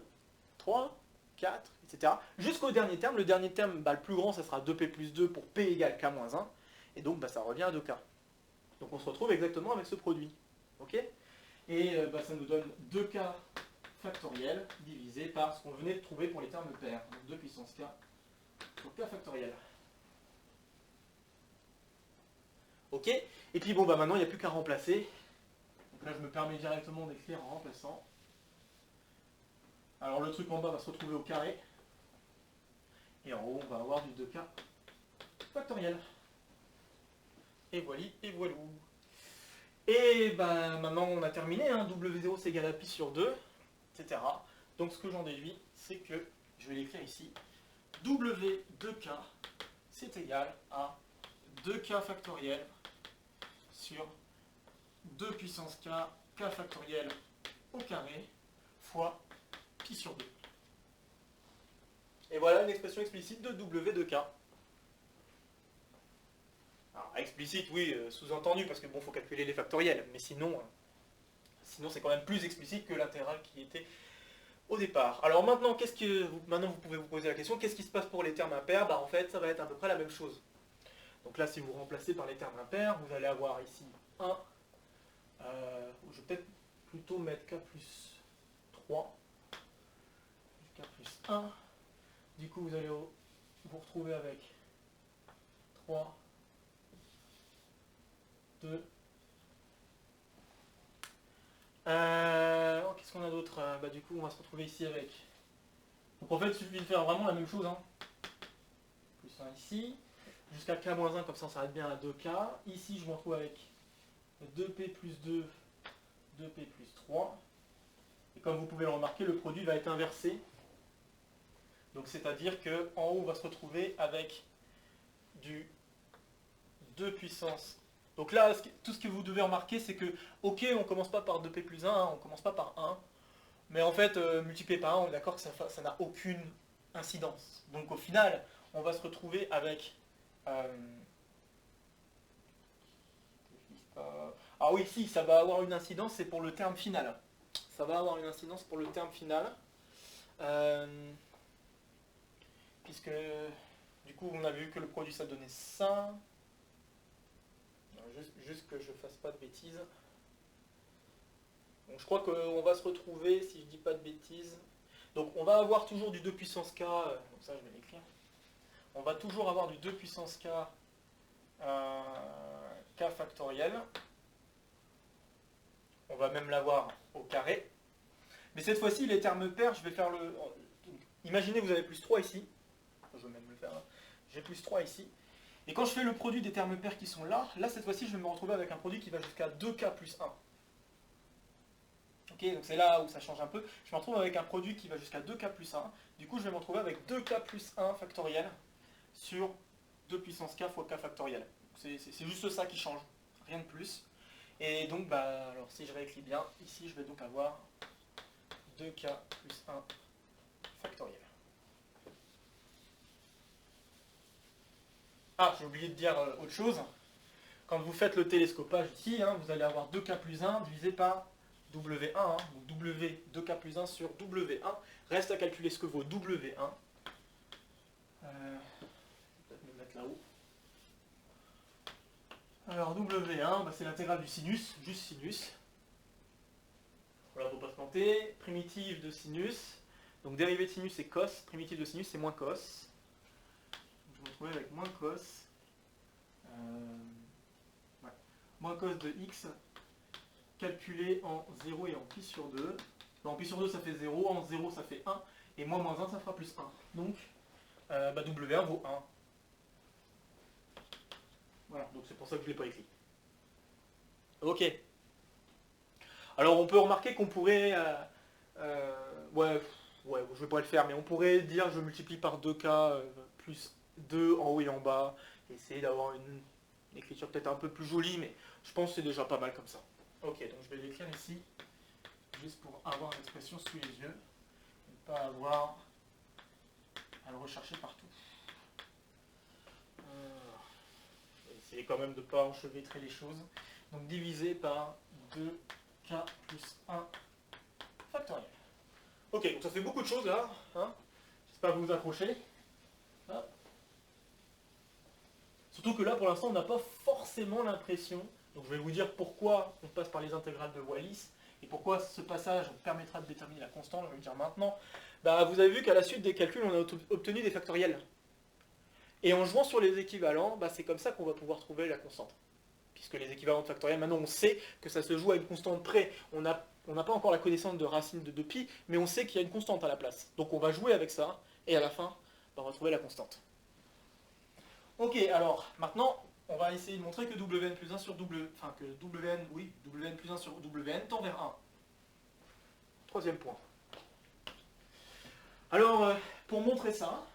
3, 4, etc. Jusqu'au dernier terme. Le dernier terme, bah, le plus grand, ça sera 2P plus 2 pour P égale K moins 1, et donc bah, ça revient à 2K. Donc on se retrouve exactement avec ce produit. Ok? Et bah, ça nous donne 2K factoriel divisé par ce qu'on venait de trouver pour les termes pairs. Donc 2 puissance K sur K factoriel. Ok? Et puis bon, bah maintenant il n'y a plus qu'à remplacer. Donc là je me permets directement d'écrire en remplaçant. Alors le truc en bas va se retrouver au carré. Et en haut on va avoir du 2K factoriel. Et voilà, et voilou. Et ben maintenant on a terminé, hein. W0 c'est égal à pi sur 2, etc. Donc ce que j'en déduis, c'est que, je vais l'écrire ici, W2K c'est égal à 2K factoriel sur 2 puissance K, K factoriel au carré, fois pi sur 2. Et voilà une expression explicite de W2K. Alors, explicite, oui, sous-entendu, parce que bon, faut calculer les factoriels, mais sinon c'est quand même plus explicite que l'intégrale qui était au départ. Alors maintenant, maintenant vous pouvez vous poser la question, qu'est-ce qui se passe pour les termes impairs? Bah en fait, ça va être à peu près la même chose. Donc là, si vous remplacez par les termes impairs, vous allez avoir ici 1, je vais peut-être plutôt mettre K plus 3, K plus 1, du coup vous allez vous retrouver avec 3, 2, qu'est-ce qu'on a d'autre? Bah du coup on va se retrouver ici avec... Donc en fait il suffit de faire vraiment la même chose, hein. Plus 1 ici, jusqu'à K-1, comme ça on s'arrête bien à 2K. Ici je me retrouve avec 2P plus 2, 2P plus 3. Et comme vous pouvez le remarquer, le produit va être inversé. Donc c'est-à-dire qu'en haut on va se retrouver avec du 2 puissance. Donc là, tout ce que vous devez remarquer, c'est que, ok, on commence pas par 2P plus 1, hein, on commence pas par 1, mais en fait, multiplié par 1, on est d'accord que ça n'a aucune incidence. Donc au final, on va se retrouver avec... ah oui, si, ça va avoir une incidence, c'est pour le terme final. Ça va avoir une incidence pour le terme final. Puisque, du coup, on a vu que le produit, ça donnait ça. Juste que je ne fasse pas de bêtises. Donc je crois qu'on va se retrouver, si je dis pas de bêtises. Donc on va avoir toujours du 2 puissance K, donc ça je vais l'écrire. On va toujours avoir du 2 puissance K, K factoriel. On va même l'avoir au carré. Mais cette fois-ci, les termes pairs, je vais faire le... Imaginez vous avez plus 3 ici. Je vais même le faire là. J'ai plus 3 ici. Et quand je fais le produit des termes pairs qui sont là, cette fois-ci, je vais me retrouver avec un produit qui va jusqu'à 2K plus 1. Ok, donc c'est là où ça change un peu. Je me retrouve avec un produit qui va jusqu'à 2K plus 1. Du coup, je vais me retrouver avec 2K plus 1 factoriel sur 2 puissance K fois K factoriel. C'est juste ça qui change, rien de plus. Et donc, bah, alors si je réécris bien, ici, je vais donc avoir 2K plus 1 factoriel. Ah, j'ai oublié de dire autre chose. Quand vous faites le télescopage ici, hein, vous allez avoir 2K plus 1 divisé par W1, hein, donc W 2K plus 1 sur W1. Reste à calculer ce que vaut W1. Je vais peut-être me mettre là-haut. Alors W1, bah, c'est l'intégrale du sinus, juste sinus. Voilà, faut pas se planter. Primitive de sinus. Donc dérivée de sinus c'est cos, primitive de sinus c'est moins cos. Je vais me retrouver avec moins cos. Ouais. Moins cos de x calculé en 0 et en pi sur 2. En pi sur 2 ça fait 0, en 0 ça fait 1, et moins 1 ça fera plus 1. Donc bah, W1 vaut 1. Voilà, donc c'est pour ça que je ne l'ai pas écrit. Ok. Alors on peut remarquer qu'on pourrait... ouais, je vais pas le faire, mais on pourrait dire je multiplie par 2K plus 2 en haut et en bas. Essayer d'avoir une écriture peut-être un peu plus jolie, mais je pense que c'est déjà pas mal comme ça. Ok, donc je vais l'écrire ici, juste pour avoir l'expression sous les yeux, et pas avoir le rechercher partout. Essayez quand même de ne pas enchevêtrer les choses. Donc divisé par 2k plus 1 factoriel. Ok, donc ça fait beaucoup de choses là. Hein. J'espère que vous vous accrochez. Hop. Surtout que là, pour l'instant, on n'a pas forcément l'impression. Donc je vais vous dire pourquoi on passe par les intégrales de Wallis et pourquoi ce passage permettra de déterminer la constante. Je vais le dire maintenant. Bah, vous avez vu qu'à la suite des calculs, on a obtenu des factoriels. Et en jouant sur les équivalents, bah, c'est comme ça qu'on va pouvoir trouver la constante. Puisque les équivalents de factoriels, maintenant on sait que ça se joue à une constante près. On n'a pas encore la connaissance de racine de 2pi, mais on sait qu'il y a une constante à la place. Donc on va jouer avec ça, et à la fin, bah, on va trouver la constante. Ok, alors maintenant, on va essayer de montrer que Wn plus 1 sur Wn plus 1 sur Wn tend vers 1. Troisième point. Alors, pour montrer ça,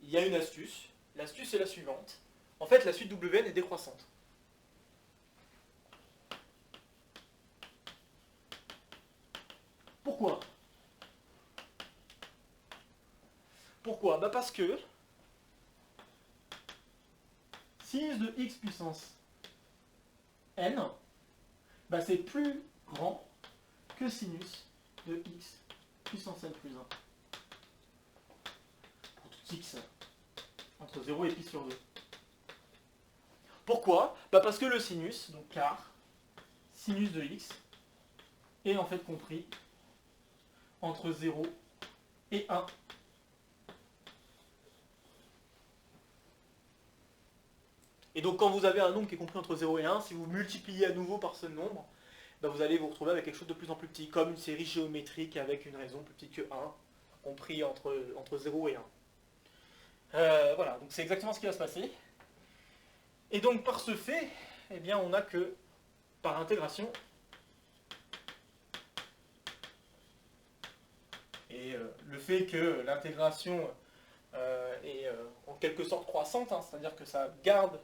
il y a une astuce. L'astuce est la suivante. En fait, la suite Wn est décroissante. Pourquoi? Pourquoi? Bah parce que sinus de x puissance n, bah c'est plus grand que sinus de x puissance n plus 1. Pour tout x entre 0 et pi sur 2. Pourquoi? Bah parce que le sinus, donc car sinus de x, est en fait compris entre 0 et 1. Et donc quand vous avez un nombre qui est compris entre 0 et 1, si vous multipliez à nouveau par ce nombre, bah vous allez vous retrouver avec quelque chose de plus en plus petit, comme une série géométrique avec une raison plus petite que 1, compris entre 0 et 1. Voilà, donc c'est exactement ce qui va se passer. Et donc par ce fait, eh bien on n'a que par intégration, et le fait que l'intégration est en quelque sorte croissante, hein, c'est-à-dire que ça garde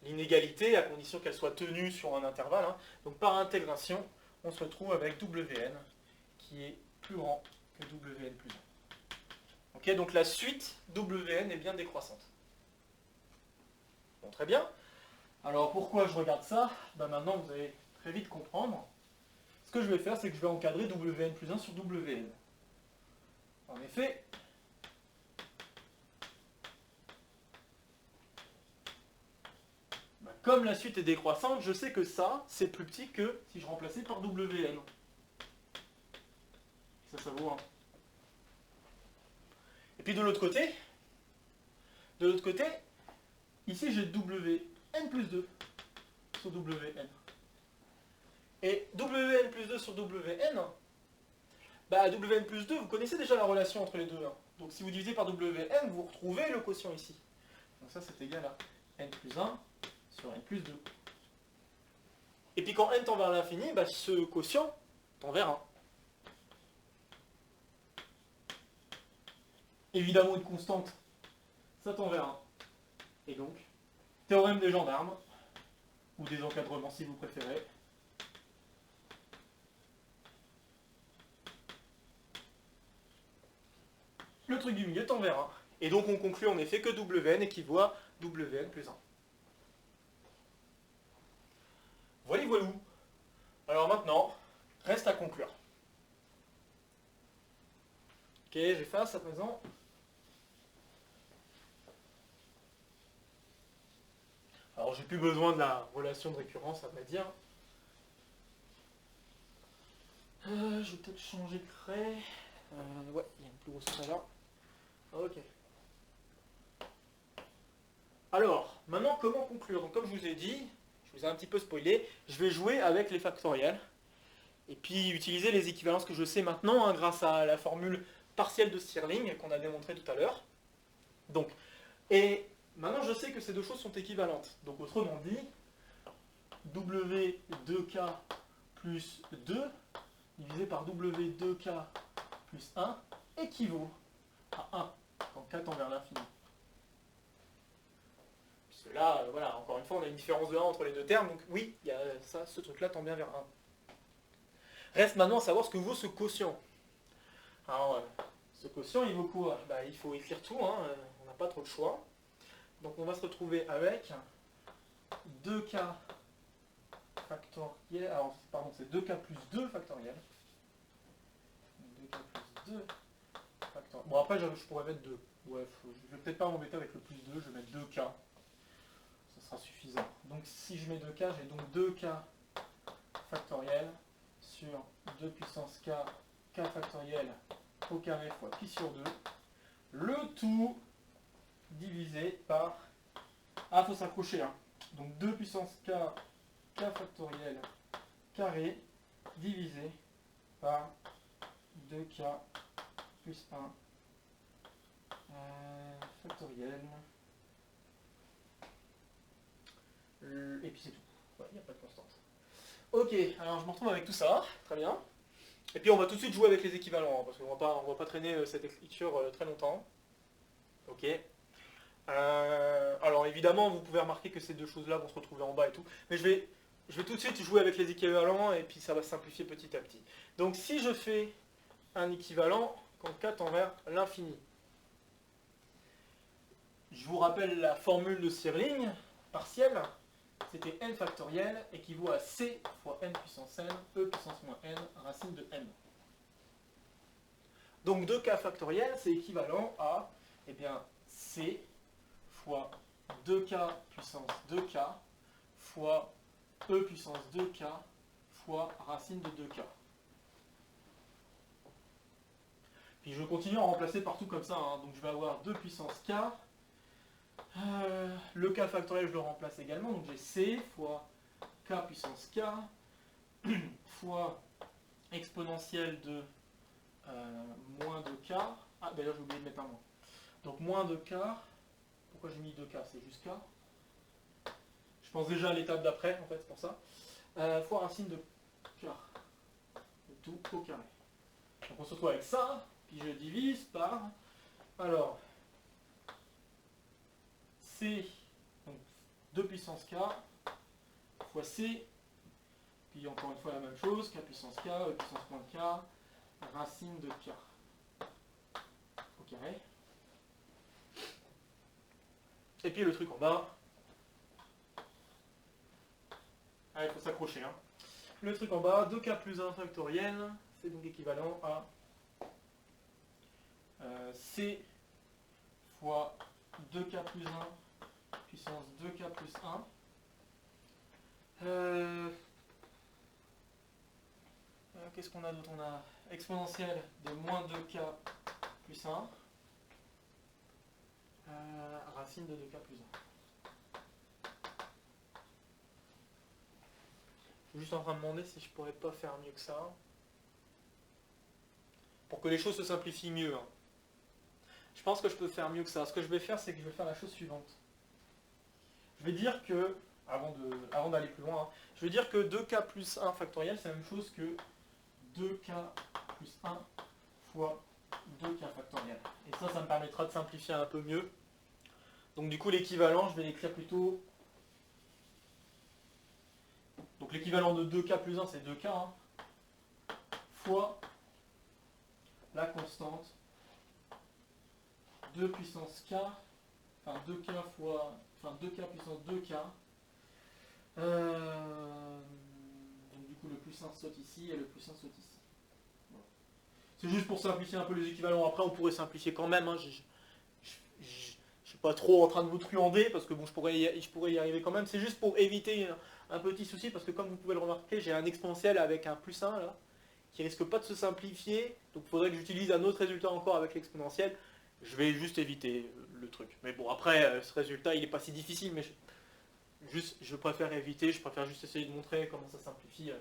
l'inégalité à condition qu'elle soit tenue sur un intervalle. Hein. Donc par intégration, on se retrouve avec Wn qui est plus grand que Wn plus 1. Okay, donc la suite Wn est bien décroissante. Bon, très bien. Alors pourquoi je regarde ça? Ben maintenant vous allez très vite comprendre. Ce que je vais faire, c'est que je vais encadrer Wn plus 1 sur Wn. En effet, ben comme la suite est décroissante, je sais que ça, c'est plus petit que si je remplaçais par Wn. Ça vaut 1. Et puis de l'autre côté, ici j'ai Wn plus 2 sur Wn. Et Wn plus 2 sur Wn, bah Wn plus 2, vous connaissez déjà la relation entre les deux. Hein. Donc si vous divisez par Wn, vous retrouvez le quotient ici. Donc ça c'est égal à n plus 1 sur n plus 2. Et puis quand n tend vers l'infini, bah, ce quotient tend vers 1. Évidemment une constante, ça tend vers 1. Et donc, théorème des gendarmes, ou des encadrements si vous préférez. Le truc du milieu tend vers 1. Et donc on conclut en effet que Wn équivaut à Wn plus 1. Voilà, voilou. Alors maintenant, reste à conclure. Ok, j'efface à présent. Alors j'ai plus besoin de la relation de récurrence à vrai dire. Je vais peut-être changer de craie. Ouais, il y a une plus grosse craie là. Ok. Alors, maintenant comment conclure? Donc comme je vous ai dit, je vous ai un petit peu spoilé, je vais jouer avec les factoriels. Et puis utiliser les équivalences que je sais maintenant hein, grâce à la formule partielle de Stirling qu'on a démontré tout à l'heure. Donc, et maintenant je sais que ces deux choses sont équivalentes. Donc autrement dit, W2K plus 2 divisé par W2K plus 1 équivaut à 1 quand K tend vers l'infini. Puisque là, voilà, encore une fois, on a une différence de 1 entre les deux termes, donc oui, il y a ça, ce truc-là tend bien vers 1. Reste maintenant à savoir ce que vaut ce quotient. Alors, ce quotient, il vaut quoi? Bah, il faut écrire tout, hein, on n'a pas trop de choix. Donc on va se retrouver avec 2k factoriel, alors pardon, c'est 2k plus 2 factoriel. 2k plus 2 factoriel. Bon, après, je pourrais mettre 2. Ouais, je vais peut-être pas m'embêter avec le plus 2, je vais mettre 2k. Ça sera suffisant. Donc si je mets 2k, j'ai donc 2k factoriel sur 2 puissance k, k factoriel au carré fois pi sur 2. Le tout divisé par... Ah, il faut s'accrocher, hein. Donc 2 puissance k, k factoriel carré divisé par 2k plus 1 factoriel. Et puis c'est tout. Il n'y a pas de constante. Ok, alors je me retrouve avec tout ça. Très bien. Et puis on va tout de suite jouer avec les équivalents, hein, parce qu'on va pas traîner cette écriture très longtemps. Ok. Alors évidemment, vous pouvez remarquer que ces deux choses-là vont se retrouver en bas et tout. Mais je vais tout de suite jouer avec les équivalents et puis ça va se simplifier petit à petit. Donc si je fais un équivalent concat envers l'infini, je vous rappelle la formule de Stirling, partielle, c'était n factoriel équivaut à c fois n puissance n, e puissance moins n, racine de n. Donc 2k factoriel, c'est équivalent à eh bien, c fois 2k puissance 2k fois e puissance 2k fois racine de 2k. Puis je continue à remplacer partout comme ça, hein. Donc je vais avoir 2 puissance k. Le k factoriel, je le remplace également. Donc j'ai c fois k puissance k fois exponentielle de moins 2k. Ah, d'ailleurs j'ai oublié de mettre un moins. Donc moins 2k. Pourquoi j'ai mis 2k? C'est juste k. Je pense déjà à l'étape d'après, en fait, c'est pour ça. Fois racine de k. Le tout au carré. Donc on se retrouve avec ça. Puis je divise par... Alors... C, donc 2 puissance k, fois c, puis encore une fois la même chose, k puissance k, e puissance moins k, racine de k au carré. Et puis le truc en bas, ah, il faut s'accrocher, hein. Le truc en bas, 2k plus 1 factoriel, c'est donc équivalent à c fois 2k plus 1 puissance 2k plus 1. Qu'est-ce qu'on a d'autre? On a exponentielle de moins 2k plus 1. Racine de 2k plus 1. Je suis juste en train de me demander si je pourrais pas faire mieux que ça. Pour que les choses se simplifient mieux, hein. Je pense que je peux faire mieux que ça. Ce que je vais faire, c'est que je vais faire la chose suivante. Je vais dire que, avant d'aller plus loin, hein, je vais dire que 2k plus 1 factoriel, c'est la même chose que 2k plus 1 fois 2k factoriel. Et ça me permettra de simplifier un peu mieux. Donc du coup, l'équivalent, je vais l'écrire plutôt... Donc l'équivalent de 2k plus 1, c'est 2k, hein, fois la constante 2 puissance k, enfin 2k fois... Enfin 2k puissance 2k. Donc du coup le plus 1 saute ici et le plus 1 saute ici. Voilà. C'est juste pour simplifier un peu les équivalents. Après on pourrait simplifier quand même, hein. Je suis pas trop en train de vous truander parce que bon je pourrais y arriver quand même. C'est juste pour éviter un petit souci parce que comme vous pouvez le remarquer, j'ai un exponentiel avec un plus 1 là, qui risque pas de se simplifier. Donc il faudrait que j'utilise un autre résultat encore avec l'exponentiel. Je vais juste éviter le truc. Mais bon, après, ce résultat, il n'est pas si difficile, mais je préfère éviter, je préfère juste essayer de montrer comment ça simplifie,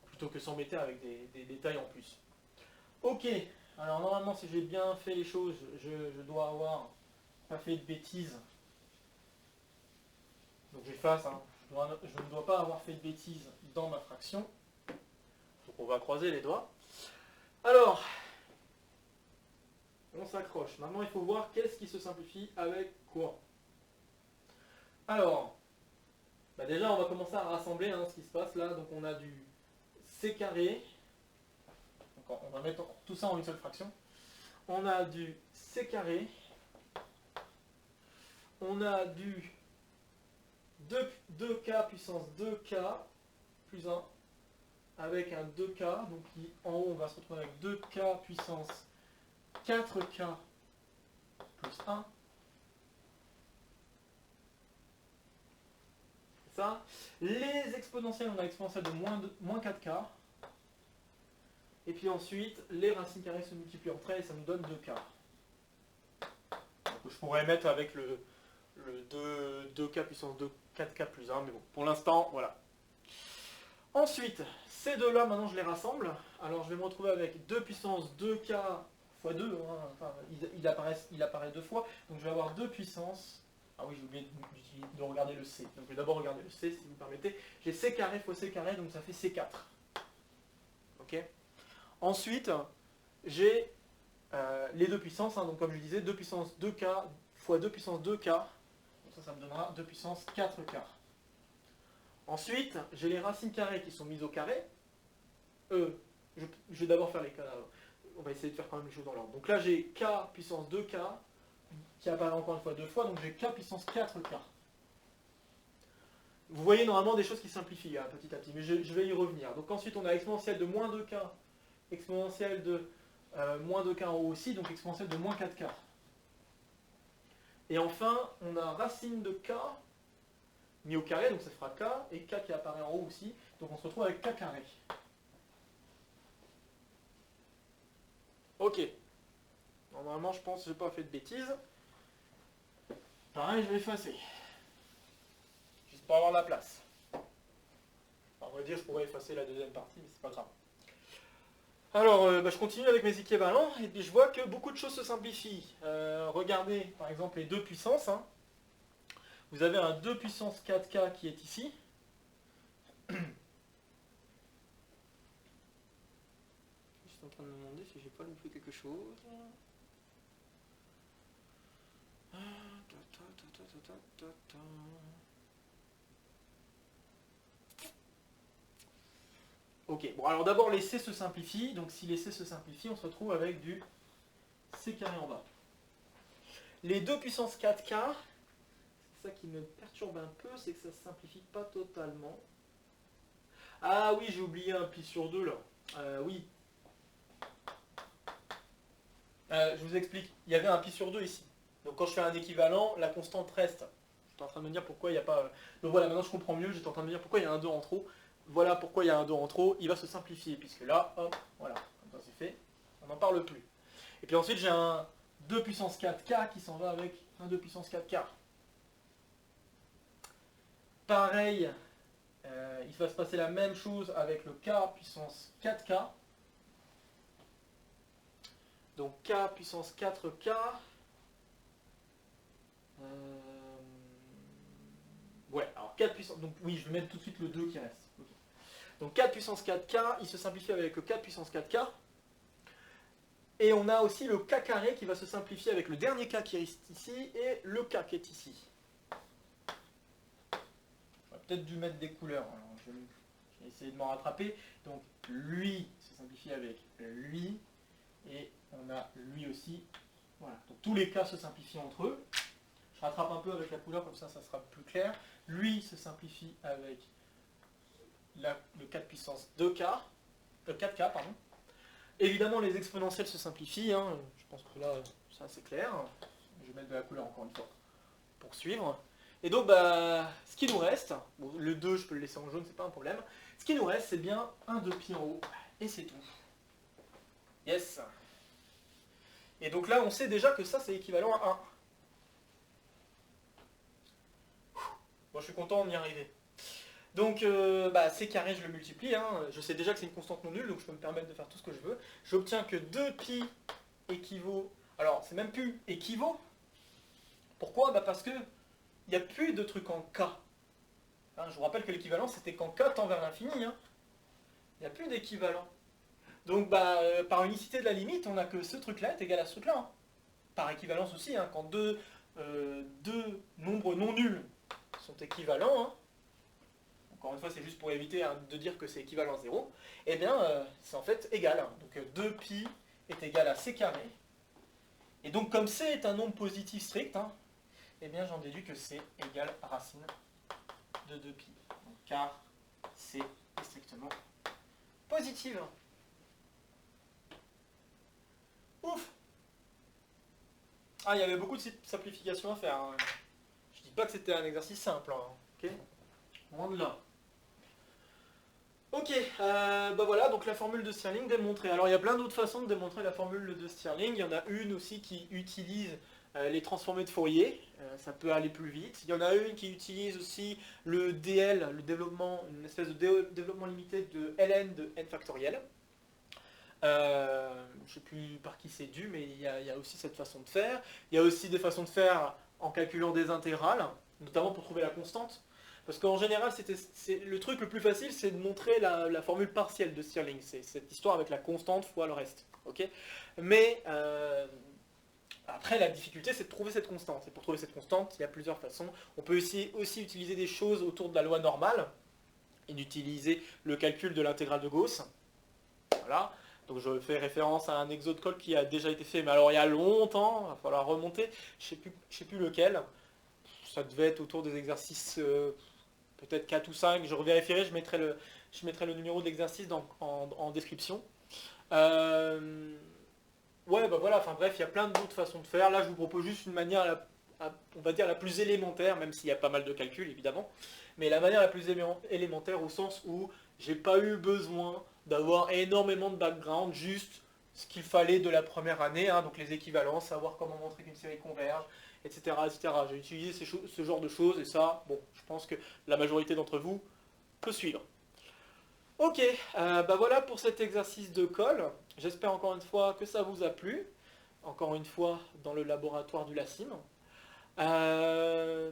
plutôt que s'embêter avec des détails en plus. Ok, alors normalement, si j'ai bien fait les choses, je dois avoir pas fait de bêtises. Donc j'efface, hein. Je ne dois pas avoir fait de bêtises dans ma fraction. Donc on va croiser les doigts. Alors... On s'accroche. Maintenant, il faut voir qu'est-ce qui se simplifie avec quoi. Alors, déjà, on va commencer à rassembler, hein, ce qui se passe là. Donc, on a du c carré. Donc, on va mettre tout ça en une seule fraction. On a du c carré, on a du 2k puissance 2k plus 1 avec un 2k, donc en haut on va se retrouver avec 2k puissance 4k plus 1. Ça. Les exponentielles, on a exponentielle de moins 4k. Et puis ensuite, les racines carrées se multiplient entre elles et ça nous donne 2k. Donc je pourrais mettre avec le 2k puissance 2, 4k plus 1, mais bon, pour l'instant, voilà. Ensuite, ces deux-là, maintenant je les rassemble. Alors je vais me retrouver avec 2 puissance 2k fois 2, hein, enfin, il apparaît deux fois, donc je vais avoir 2 puissance. Ah oui, j'ai oublié de regarder le c. Donc je vais d'abord regarder le c, si vous me permettez. J'ai c carré fois c carré, donc ça fait c4. Ok. Ensuite, j'ai les deux puissances, hein, donc comme je disais, 2 puissance 2k fois 2 puissance 2k. Donc ça me donnera 2 puissance 4k. Ensuite, j'ai les racines carrées qui sont mises au carré. Je vais d'abord faire les cas. On va essayer de faire quand même les choses dans l'ordre. Donc là, j'ai k puissance 2k qui apparaît encore une fois deux fois, donc j'ai k puissance 4k. Vous voyez normalement des choses qui simplifient hein, petit à petit, mais je vais y revenir. Donc ensuite, on a exponentielle de moins 2k, exponentielle de moins 2k en haut aussi, donc exponentielle de moins 4k. Et enfin, on a racine de k mis au carré, donc ça fera k, et k qui apparaît en haut aussi, donc on se retrouve avec k carré. Ok. Normalement, je pense que je n'ai pas fait de bêtises. Pareil, je vais effacer. Juste pour avoir la place. Enfin, on va dire, je pourrais effacer la deuxième partie, mais c'est pas grave. Alors, je continue avec mes équivalents, et puis je vois que beaucoup de choses se simplifient. Regardez, par exemple, les deux puissances. Hein. Vous avez un 2 puissance 4k qui est ici. Je suis en train de me demander si j'ai pas loupé quelque chose. Ok, bon alors d'abord les C se simplifient, donc si les C se simplifient, on se retrouve avec du C carré en bas. Les 2 puissance 4k, c'est ça qui me perturbe un peu, c'est que ça ne se simplifie pas totalement. Ah oui, j'ai oublié un pi sur 2 là. Oui. Je vous explique, il y avait un pi sur 2 ici. Donc quand je fais un équivalent, la constante reste. J'étais en train de me dire pourquoi il n'y a pas... Donc voilà, maintenant je comprends mieux, j'étais en train de me dire pourquoi il y a un 2 en trop. Voilà pourquoi il y a un 2 en trop, il va se simplifier, puisque là, hop, voilà, comme ça c'est fait, on n'en parle plus. Et puis ensuite j'ai un 2 puissance 4k qui s'en va avec un 2 puissance 4k. Pareil, il va se passer la même chose avec le k puissance 4k. Donc k puissance 4k. Ouais, alors 4 puissance... Donc oui, je vais mettre tout de suite le 2 qui reste. Okay. Donc 4 puissance 4k, il se simplifie avec le 4 puissance 4k. Et on a aussi le k carré qui va se simplifier avec le dernier k qui est ici et le k qui est ici. J'aurais peut-être dû mettre des couleurs. Alors, je vais essayer de m'en rattraper. Donc lui se simplifie avec lui. Et on a lui aussi. Voilà. Donc tous les k se simplifient entre eux. Je rattrape un peu avec la couleur, comme ça sera plus clair. Lui se simplifie avec le 4 puissance 2k. 4k, pardon. Évidemment, les exponentielles se simplifient. Hein. Je pense que là, c'est assez clair. Je vais mettre de la couleur encore une fois pour suivre. Et donc, ce qui nous reste, bon, le 2, je peux le laisser en jaune, c'est pas un problème. Ce qui nous reste, c'est bien un 2pi en haut. Et c'est tout. Yes. Et donc là, on sait déjà que ça, c'est équivalent à 1. Bon, je suis content, on y est arrivé. Donc, c carré, je le multiplie. Hein. Je sais déjà que c'est une constante non nulle, donc je peux me permettre de faire tout ce que je veux. J'obtiens que 2pi équivaut... Alors, c'est même plus équivaut. Pourquoi? Parce que il n'y a plus de truc en k. Hein, je vous rappelle que l'équivalent, c'était quand k tend vers l'infini. Hein. Il n'y a plus d'équivalent. Donc, par unicité de la limite, on n'a que ce truc-là est égal à ce truc-là. Hein. Par équivalence aussi, hein, quand deux nombres non nuls sont équivalents, hein, encore une fois c'est juste pour éviter de dire que c'est équivalent à 0, eh bien c'est en fait égal. Donc 2pi est égal à c carré. Et donc comme c est un nombre positif strict, eh bien j'en déduis que c égale racine de 2pi. Donc, car c est strictement positive. Ouf! Ah, il y avait beaucoup de simplifications à faire. Je dis pas que c'était un exercice simple. Ok? Loin de là. Ok, bah voilà, donc la formule de Stirling démontrée. Alors il y a plein d'autres façons de démontrer la formule de Stirling. Il y en a une aussi qui utilise les transformés de Fourier. Ça peut aller plus vite. Il y en a une qui utilise aussi le DL, le développement, une espèce de développement limité de ln de n factoriel. Je ne sais plus par qui c'est dû, mais il y a aussi cette façon de faire. Il y a aussi des façons de faire en calculant des intégrales, notamment pour trouver la constante. Parce qu'en général, le truc le plus facile, c'est de montrer la formule partielle de Stirling. C'est cette histoire avec la constante fois le reste. Okay, mais après, la difficulté, c'est de trouver cette constante. Et pour trouver cette constante, il y a plusieurs façons. On peut aussi utiliser des choses autour de la loi normale et d'utiliser le calcul de l'intégrale de Gauss. Voilà. Donc je fais référence à un exo de Cole qui a déjà été fait, mais alors il y a longtemps, il va falloir remonter, je sais plus lequel. Ça devait être autour des exercices peut-être 4 ou 5, je revérifierai, je mettrai le numéro de l'exercice en description. Ouais, bah voilà, enfin bref, il y a plein d'autres façons de faire. Là, je vous propose juste une manière, on va dire, la plus élémentaire, même s'il y a pas mal de calculs, évidemment. Mais la manière la plus élémentaire au sens où j'ai pas eu besoin d'avoir énormément de background, juste ce qu'il fallait de la première année, donc les équivalences, savoir comment montrer qu'une série converge, etc. etc. J'ai utilisé ce genre de choses, et ça, bon, je pense que la majorité d'entre vous peut suivre. Ok, bah voilà pour cet exercice de colle. J'espère encore une fois que ça vous a plu. Encore une fois, dans le laboratoire du LACIM. Que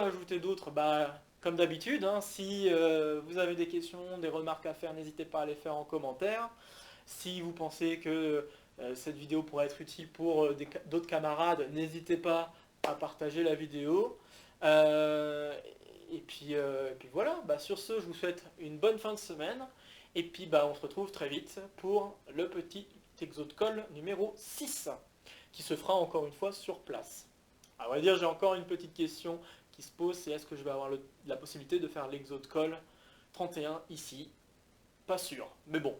ajouter d'autre? Bah, comme d'habitude, si vous avez des questions, des remarques à faire, n'hésitez pas à les faire en commentaire. Si vous pensez que cette vidéo pourrait être utile pour d'autres camarades, n'hésitez pas à partager la vidéo. Et puis voilà, sur ce, je vous souhaite une bonne fin de semaine. Et puis on se retrouve très vite pour le petit exo de colle numéro 6, qui se fera encore une fois sur place. À vrai dire, j'ai encore une petite question qui se pose, c'est est-ce que je vais avoir la possibilité de faire l'exo de colle 31 ici? Pas sûr, mais bon,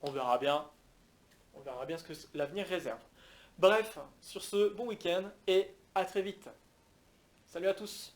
on verra bien ce que l'avenir réserve. Bref, sur ce, bon week-end et à très vite. Salut à tous.